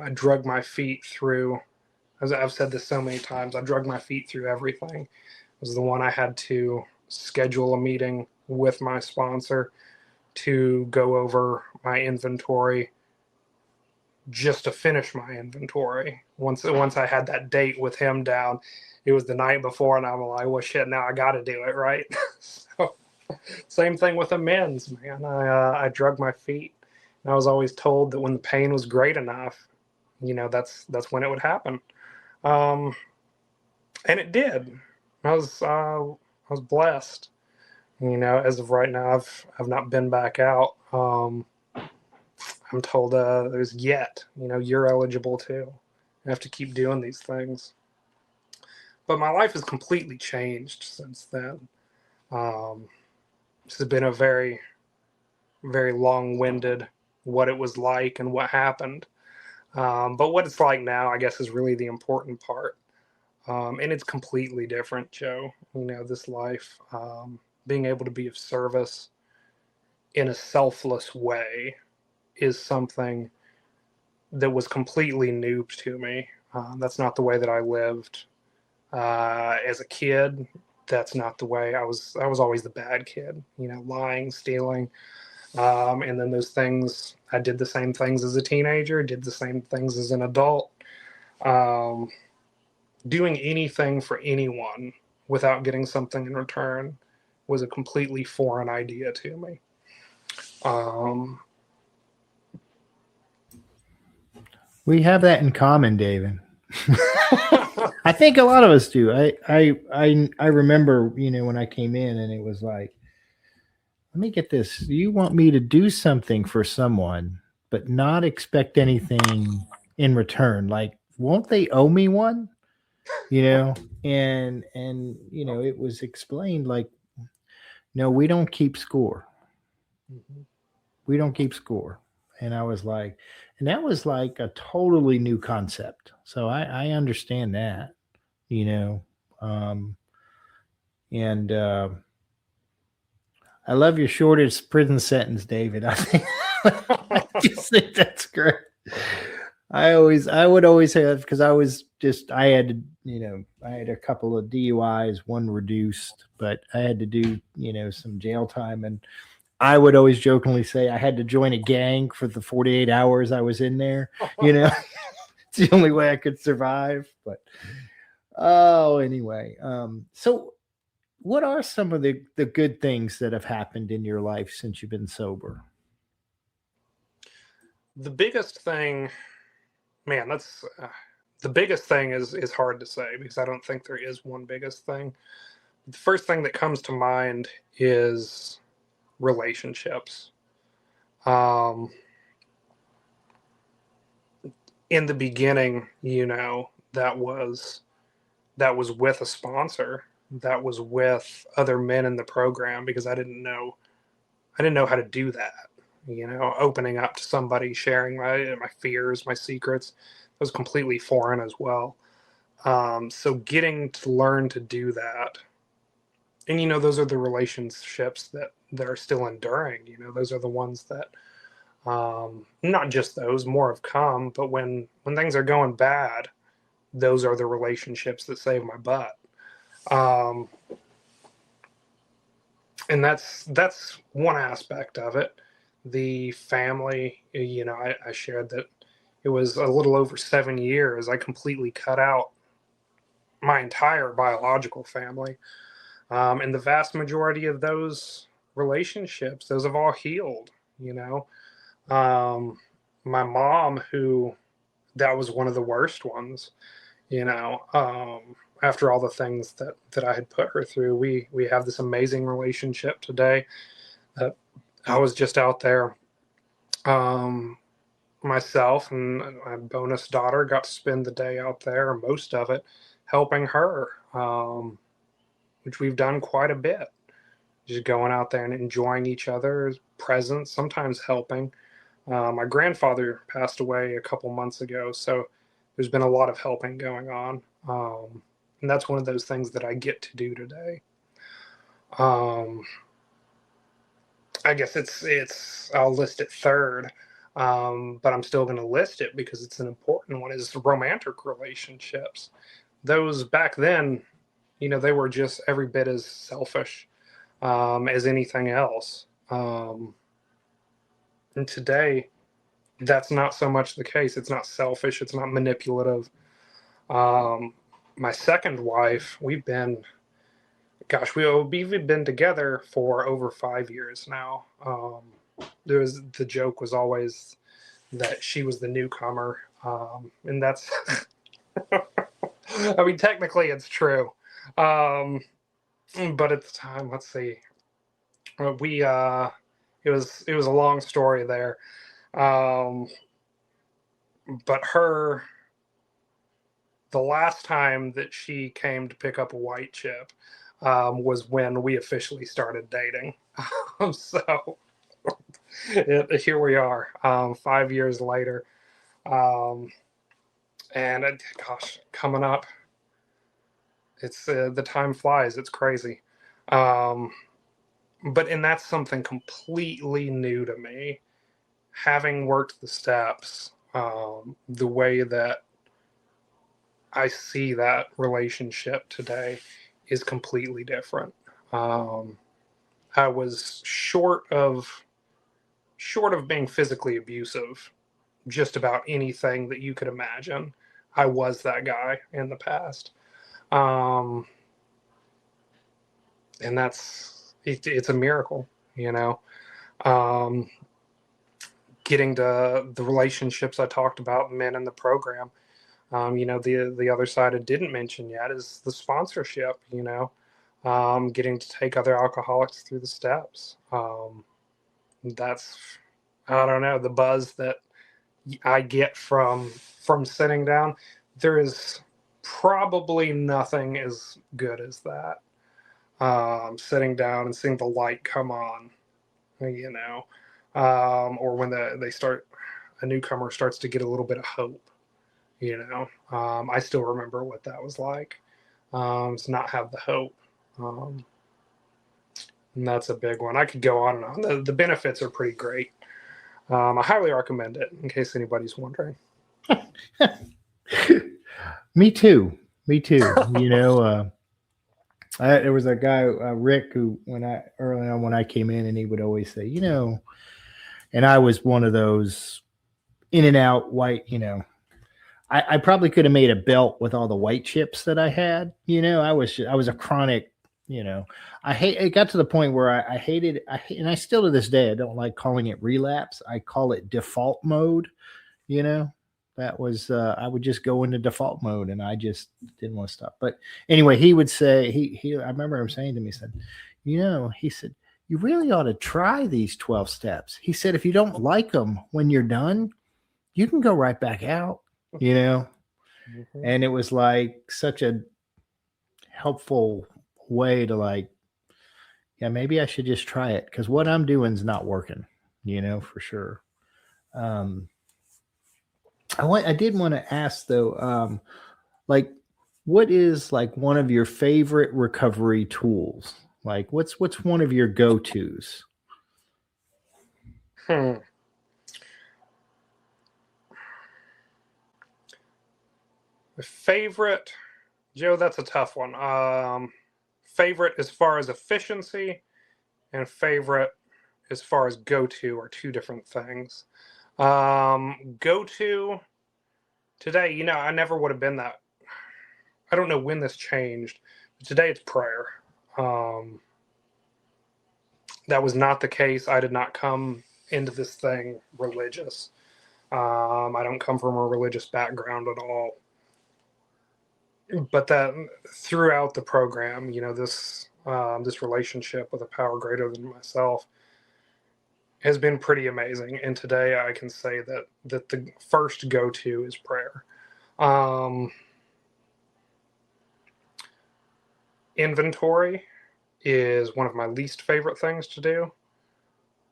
I drug my feet through, as I've said this so many times, I drug my feet through everything. It was the one I had to schedule a meeting with my sponsor to go over my inventory just to finish my inventory. Once I had that date with him down, it was the night before, and I'm like, well, shit, now I got to do it, right? So, same thing with amends, man. I drug my feet. And I was always told that when the pain was great enough, that's when it would happen. And it did. I was blessed. As of right now, I've not been back out. I'm told there's yet, you're eligible too. I have to keep doing these things. But my life has completely changed since then. This has been a very, very long-winded what it was like and what happened. But what it's like now, I guess, is really the important part. And it's completely different, Joe. This life, being able to be of service in a selfless way is something that was completely new to me. That's not the way that I lived as a kid. That's not the way I was always the bad kid, lying, stealing. And then those things, I did the same things as a teenager, did the same things as an adult. doing anything for anyone without getting something in return was a completely foreign idea to me. We have that in common, David. I think a lot of us do. I remember, when I came in and it was like, let me get this. You want me to do something for someone, but not expect anything in return. Like, won't they owe me one? And it was explained like, no, we don't keep score. We don't keep score. And I was like, and that was like a totally new concept. So I understand that, and I love your shortest prison sentence, David. I just think that's great. I would always say that because I had a couple of DUIs, one reduced, but I had to do, some jail time. And I would always jokingly say I had to join a gang for the 48 hours I was in there. It's the only way I could survive. But anyway. So what are some of the good things that have happened in your life since you've been sober? The biggest thing, man, the biggest thing is hard to say because I don't think there is one biggest thing. The first thing that comes to mind is relationships. In the beginning, that was with a sponsor, that was with other men in the program, because I didn't know how to do that. Opening up to somebody, sharing my fears, my secrets, was completely foreign as well. So getting to learn to do that, and those are the relationships that are still enduring. Those are the ones that, not just those, more have come, but when things are going bad, those are the relationships that save my butt. And that's one aspect of it. The family, I shared that it was a little over 7 years. I completely cut out my entire biological family. And the vast majority of those relationships, those have all healed, my mom, that was one of the worst ones, after all the things that I had put her through. We have this amazing relationship today. I was just out there, myself and my bonus daughter got to spend the day out there, most of it, helping her, which we've done quite a bit. Just going out there and enjoying each other's presence, sometimes helping. My grandfather passed away a couple months ago, so there's been a lot of helping going on. And that's one of those things that I get to do today. I guess I'll list it third, but I'm still going to list it because it's an important one, is romantic relationships. Those back then, they were just every bit as selfish as anything else. And today, that's not so much the case. It's not selfish. It's not manipulative. My second wife, we've been together for over 5 years now. The joke was always that she was the newcomer, and that's, I mean, technically it's true. But at the time, let's see, it was a long story there. But the last time that she came to pick up a white chip was when we officially started dating. So here we are, 5 years later. And gosh, coming up, it's the time flies. It's crazy. And that's something completely new to me. Having worked the steps, the way that I see that relationship today is completely different. I was short of being physically abusive, just about anything that you could imagine. I was that guy in the past. And it's a miracle, um, getting to the relationships I talked about, men in the program. The other side I didn't mention yet is the sponsorship, getting to take other alcoholics through the steps. That's, I don't know, the buzz that I get from sitting down. There is probably nothing as good as that. Sitting down and seeing the light come on, or when a newcomer starts to get a little bit of hope. I still remember what that was like, to not have the hope. And that's a big one. I could go on and on. The benefits are pretty great. I highly recommend it in case anybody's wondering. Me too. There was a guy, Rick, who early on when I came in, and he would always say, and I was one of those in and out white, I probably could have made a belt with all the white chips that I had. I was a chronic, it got to the point where I hated, and I still to this day, I don't like calling it relapse. I call it default mode. That was, I would just go into default mode and I just didn't want to stop. But anyway, he would say, I remember him saying to me, he said, he said, you really ought to try these 12 steps. He said, if you don't like them when you're done, you can go right back out. Mm-hmm. And it was like such a helpful way to like, yeah, maybe I should just try it because what I'm doing is not working, for sure. I did want to ask though, like, what is like one of your favorite recovery tools? Like, what's one of your go-tos? My favorite, Joe, that's a tough one. Favorite as far as efficiency and favorite as far as go-to are two different things. Go-to today, I never would have been that. I don't know when this changed, but today it's prayer. That was not the case. I did not come into this thing religious. I don't come from a religious background at all. But that throughout the program, this relationship with a power greater than myself has been pretty amazing. And today I can say that the first go-to is prayer. Inventory is one of my least favorite things to do.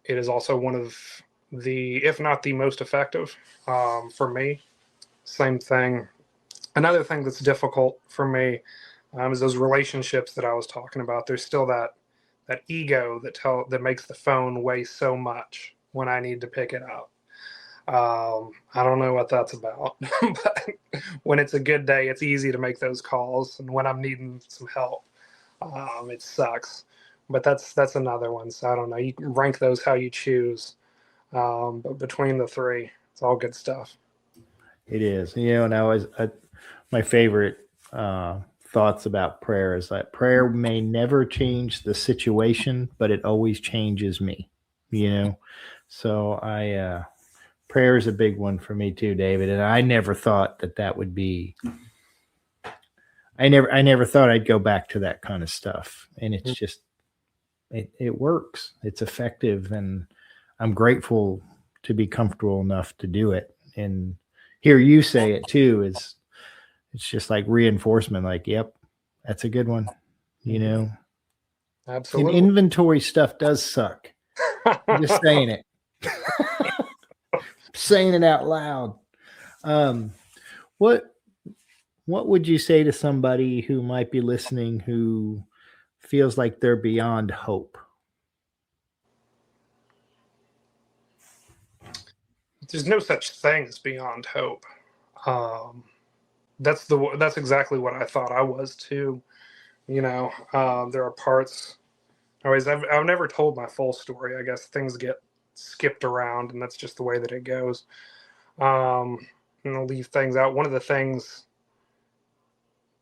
It is also one of if not the most effective, for me. Same thing. Another thing that's difficult for me is those relationships that I was talking about. There's still that ego that makes the phone weigh so much when I need to pick it up. I don't know what that's about, but when it's a good day, it's easy to make those calls. And when I'm needing some help, it sucks. But that's another one. So I don't know. You can rank those how you choose. But between the three, it's all good stuff. It is, and my favorite thoughts about prayer is that prayer may never change the situation, but it always changes me, So prayer is a big one for me too, David. And I never thought that would be, I never thought I'd go back to that kind of stuff. And it's just, it works. It's effective. And I'm grateful to be comfortable enough to do it. And hear you say it too it's just like reinforcement, like, yep, that's a good one, Absolutely. And inventory stuff does suck. I'm just saying it. Saying it out loud. What would you say to somebody who might be listening who feels like they're beyond hope? There's no such thing as beyond hope. That's exactly what I thought I was too. There are parts. Anyways, I've never told my full story. I guess things get skipped around, and that's just the way that it goes. And I'll leave things out. One of the things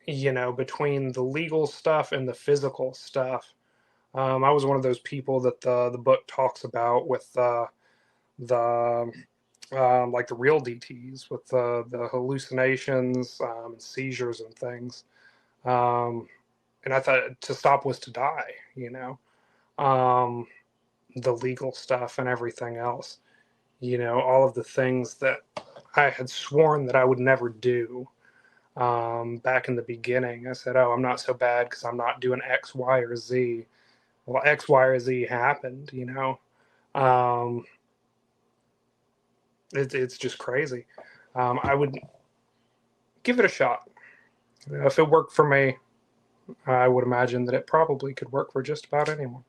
between the legal stuff and the physical stuff, I was one of those people that the book talks about with the like the real DTs with the hallucinations, seizures and things. And I thought to stop was to die, the legal stuff and everything else, all of the things that I had sworn that I would never do. Back in the beginning, I said, oh, I'm not so bad because I'm not doing X, Y, or Z. Well, X, Y, or Z happened, it's just crazy. I would give it a shot. If it worked for me, I would imagine that it probably could work for just about anyone.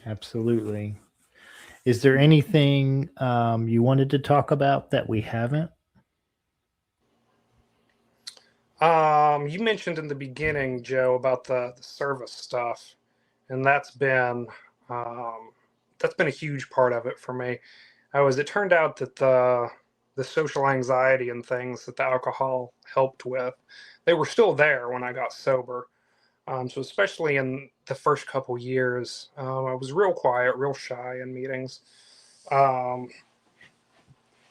Absolutely. Is there anything you wanted to talk about that we haven't? You mentioned in the beginning, Joe, about the service stuff, and that's been a huge part of it for me. It turned out that the social anxiety and things that the alcohol helped with, they were still there when I got sober. So especially in the first couple years, I was real quiet, real shy in meetings.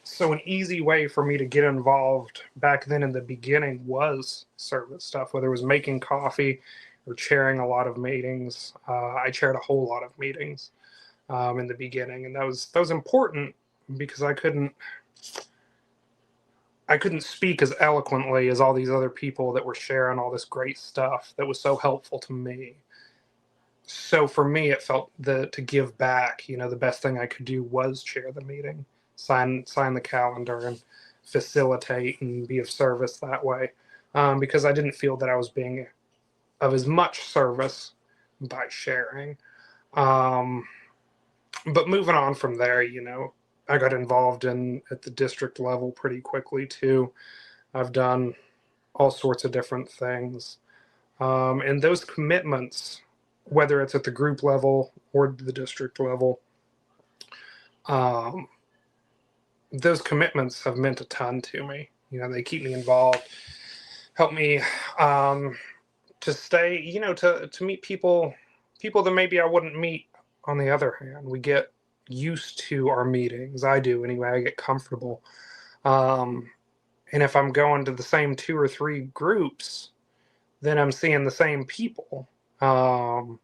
So an easy way for me to get involved back then in the beginning was service stuff, whether it was making coffee or chairing a lot of meetings. I chaired a whole lot of meetings in the beginning, and that was important because I couldn't speak as eloquently as all these other people that were sharing all this great stuff that was so helpful to me. So for me, it felt to give back, the best thing I could do was chair the meeting, sign the calendar and facilitate and be of service that way. Because I didn't feel that I was being of as much service by sharing. But moving on from there, I got involved at the district level pretty quickly too. I've done all sorts of different things. And those commitments, whether it's at the group level or the district level, those commitments have meant a ton to me. They keep me involved, help me to stay, to meet people that maybe I wouldn't meet on the other hand. We get used to our meetings. I do anyway. I get comfortable. And if I'm going to the same 2 or 3 groups, then I'm seeing the same people. Getting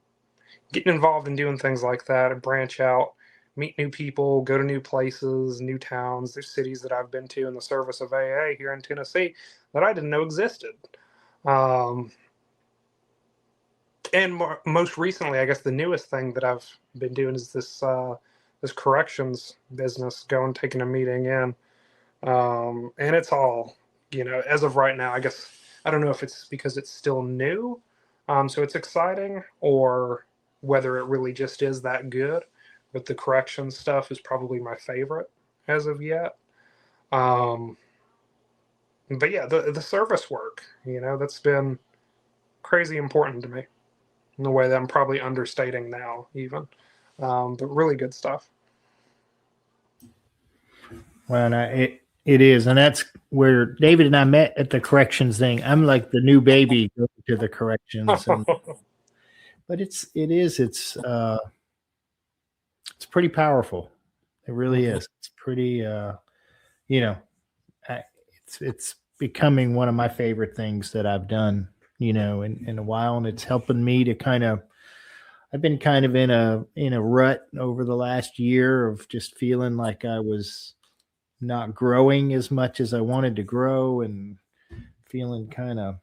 involved in doing things like that and branch out, meet new people, go to new places, new towns. There's cities that I've been to in the service of AA here in Tennessee that I didn't know existed. And most recently, I guess the newest thing that I've been doing is this corrections business, taking a meeting in. And it's all, as of right now, I guess, I don't know if it's because it's still new. So it's exciting, or whether it really just is that good. But the corrections stuff is probably my favorite as of yet. But yeah, the service work, that's been crazy important to me in a way that I'm probably understating now even. But really good stuff. Well, it is, and that's where David and I met at the corrections thing. I'm like the new baby going to the corrections, but it's pretty powerful. It really is. It's pretty, it's becoming one of my favorite things that I've done, in a while, and it's helping me to I've been kind of in a rut over the last year of just feeling like I was not growing as much as I wanted to grow, and feeling kind of,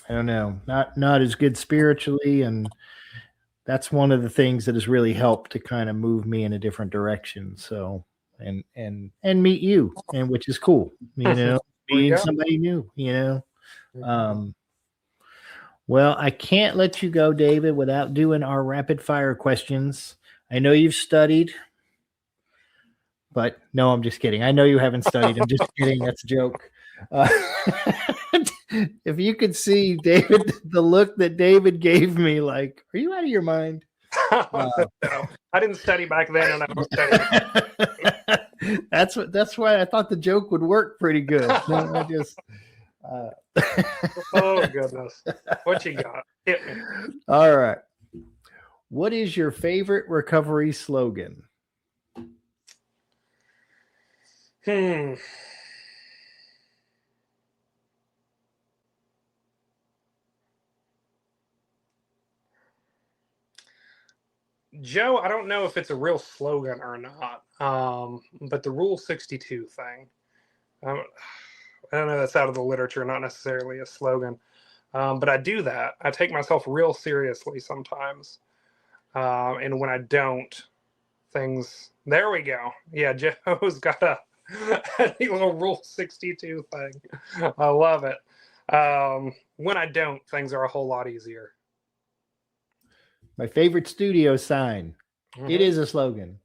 I don't know, not as good spiritually. And that's one of the things that has really helped to kind of move me in a different direction. So, and meet you, and which is cool, being somebody new, Well, I can't let you go, David, without doing our rapid fire questions. I know you've studied, but no, I'm just kidding. I know you haven't studied. I'm just kidding. That's a joke. If you could see David, the look that David gave me, like, are you out of your mind? No, I didn't study back then, and I don't study. That's why I thought the joke would work pretty good. No, Oh, goodness. What you got? Hit me. All right. What is your favorite recovery slogan? Joe, I don't know if it's a real slogan or not, but the Rule 62 thing. I don't know, that's out of the literature, not necessarily a slogan. But I do that. I take myself real seriously sometimes. And when I don't, things. There we go. Yeah, Joe's got a little Rule 62 thing. I love it. When I don't, things are a whole lot easier. My favorite studio sign. Mm-hmm. It is a slogan.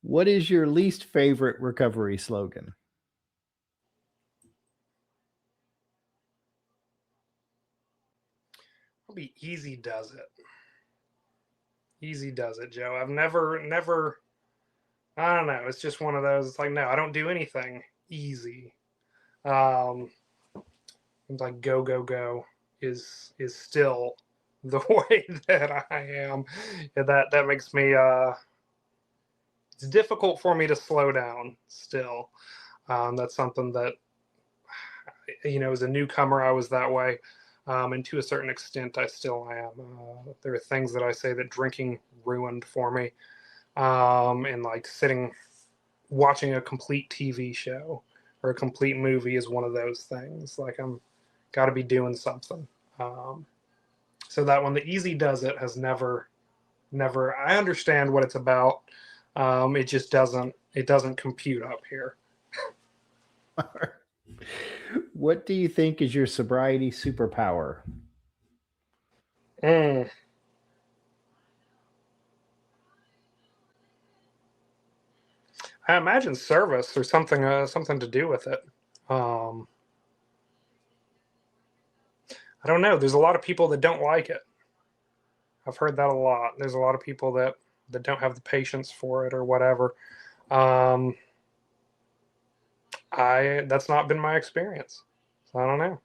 What is your least favorite recovery slogan? It'll be easy does it. Easy does it, Joe. I've never, I don't know. It's just one of those. It's like, no, I don't do anything easy. It's like go is still the way that I am. That makes me, it's difficult for me to slow down still. That's something that, as a newcomer, I was that way. And to a certain extent, I still am. There are things that I say that drinking ruined for me. And like watching a complete TV show or a complete movie is one of those things. Like I'm got to be doing something. So that one, the easy does it, has never, I understand what it's about. It just doesn't compute up here. What do you think is your sobriety superpower? I imagine service or something to do with it. I don't know. There's a lot of people that don't like it. I've heard that a lot. There's a lot of people that don't have the patience for it or whatever. That's not been my experience. So I don't know.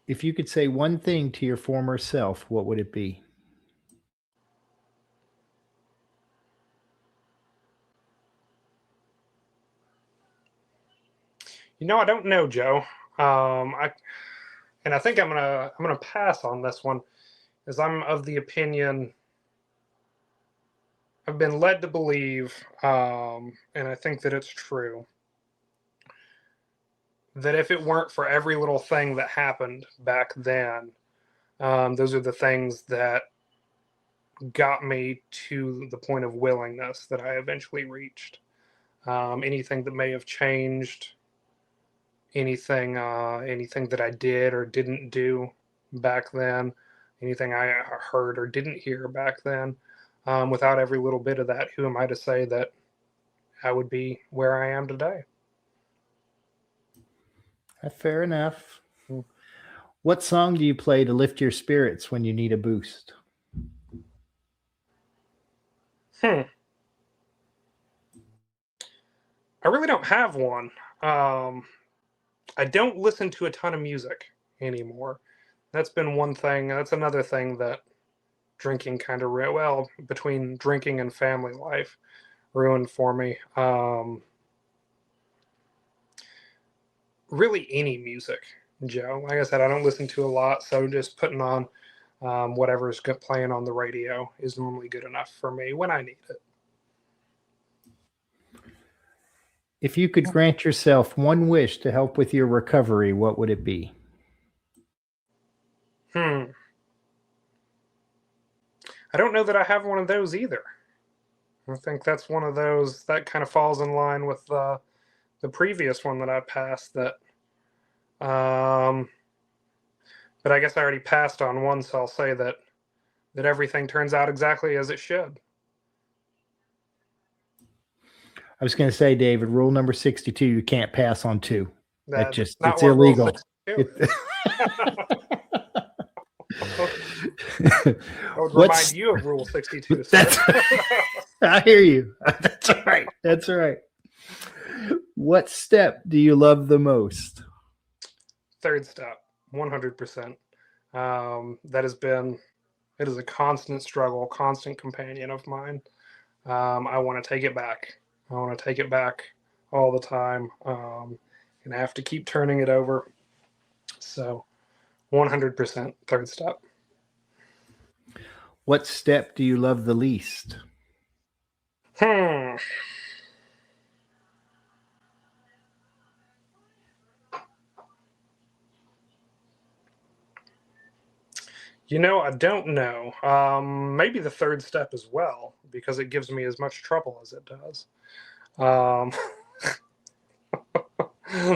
If you could say one thing to your former self, what would it be? I don't know, Joe. I think I'm gonna pass on this one, as I'm of the opinion I've been led to believe, and I think that it's true, that if it weren't for every little thing that happened back then, those are the things that got me to the point of willingness that I eventually reached. Anything that may have changed, anything that I did or didn't do back then, anything I heard or didn't hear back then, without every little bit of that, who am I to say that I would be where I am today? Fair enough. What song do you play to lift your spirits when you need a boost? I really don't have one. I don't listen to a ton of music anymore. That's been one thing. That's another thing that drinking kind of between drinking and family life ruined for me. Really any music, Joe. Like I said, I don't listen to a lot, so just putting on whatever's playing on the radio is normally good enough for me when I need it. If you could grant yourself one wish to help with your recovery, what would it be? I don't know that I have one of those either. I think that's one of those that kind of falls in line with the previous one that I passed. That, but I guess I already passed on one, so I'll say that everything turns out exactly as it should. I was going to say, David, rule number 62, you can't pass on two. It's illegal. I would remind you of Rule 62. I hear you. That's right. What step do you love the most? Third step, 100%. It is a constant struggle, constant companion of mine. I want to take it back. I want to take it back all the time. And I have to keep turning it over. So 100% third step. What step do you love the least? I don't know. Maybe the third step as well, because it gives me as much trouble as it does.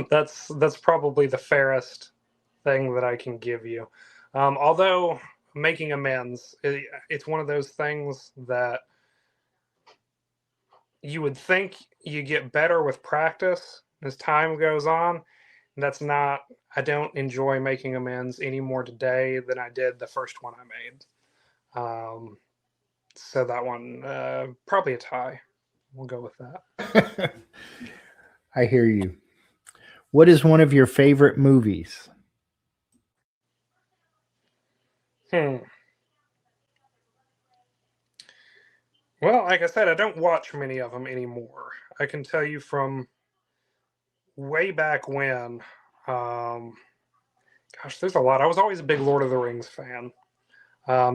That's probably the fairest thing that I can give you. Although making amends, it's one of those things that you would think you get better with practice as time goes on. That's not, I don't enjoy making amends any more today than I did the first one I made. So that one, probably a tie. We'll go with that. I hear you. What is one of your favorite movies? Well, like I said, I don't watch many of them anymore. I can tell you from way back when, there's a lot. I was always a big Lord of the Rings fan.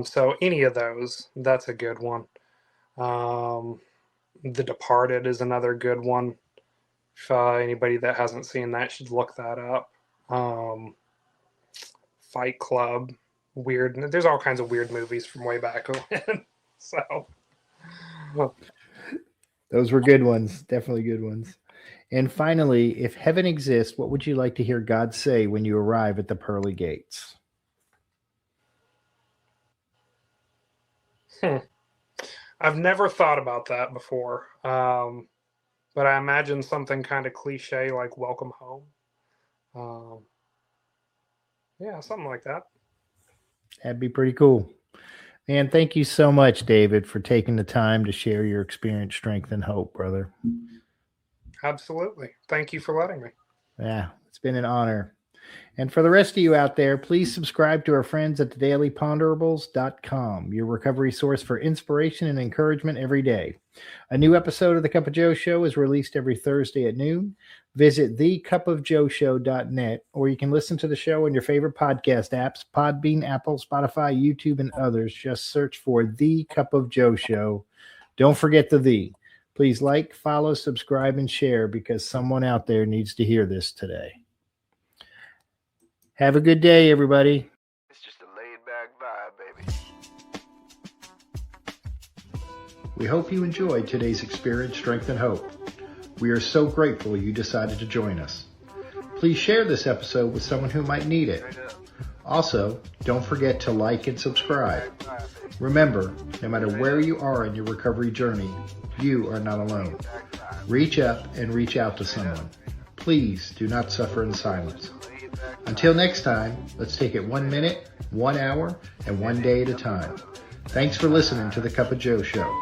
So any of those, that's a good one. The Departed is another good one. If anybody that hasn't seen that should look that up. Fight Club, weird. There's all kinds of weird movies from way back when. So those were good ones. Definitely good ones. And finally, if heaven exists, what would you like to hear God say when you arrive at the pearly gates? I've never thought about that before. But I imagine something kind of cliche like welcome home. Yeah, something like that. That'd be pretty cool. Man, thank you so much, David, for taking the time to share your experience, strength, and hope, brother. Absolutely. Thank you for letting me. Yeah, it's been an honor. And for the rest of you out there, please subscribe to our friends at thedailyponderables.com, your recovery source for inspiration and encouragement every day. A new episode of The Cup of Joe Show is released every Thursday at noon. Visit thecupofjoeshow.net, or you can listen to the show on your favorite podcast apps, Podbean, Apple, Spotify, YouTube, and others. Just search for The Cup of Joe Show. Don't forget the "the." Please like, follow, subscribe, and share, because someone out there needs to hear this today. Have a good day, everybody. It's just a laid-back vibe, baby. We hope you enjoyed today's experience, strength, and hope. We are so grateful you decided to join us. Please share this episode with someone who might need it. Also, don't forget to like and subscribe. Remember, no matter where you are in your recovery journey, you are not alone. Reach up and reach out to someone. Please do not suffer in silence. Until next time, let's take it 1 minute, 1 hour, and 1 day at a time. Thanks for listening to The Cup of Joe Show.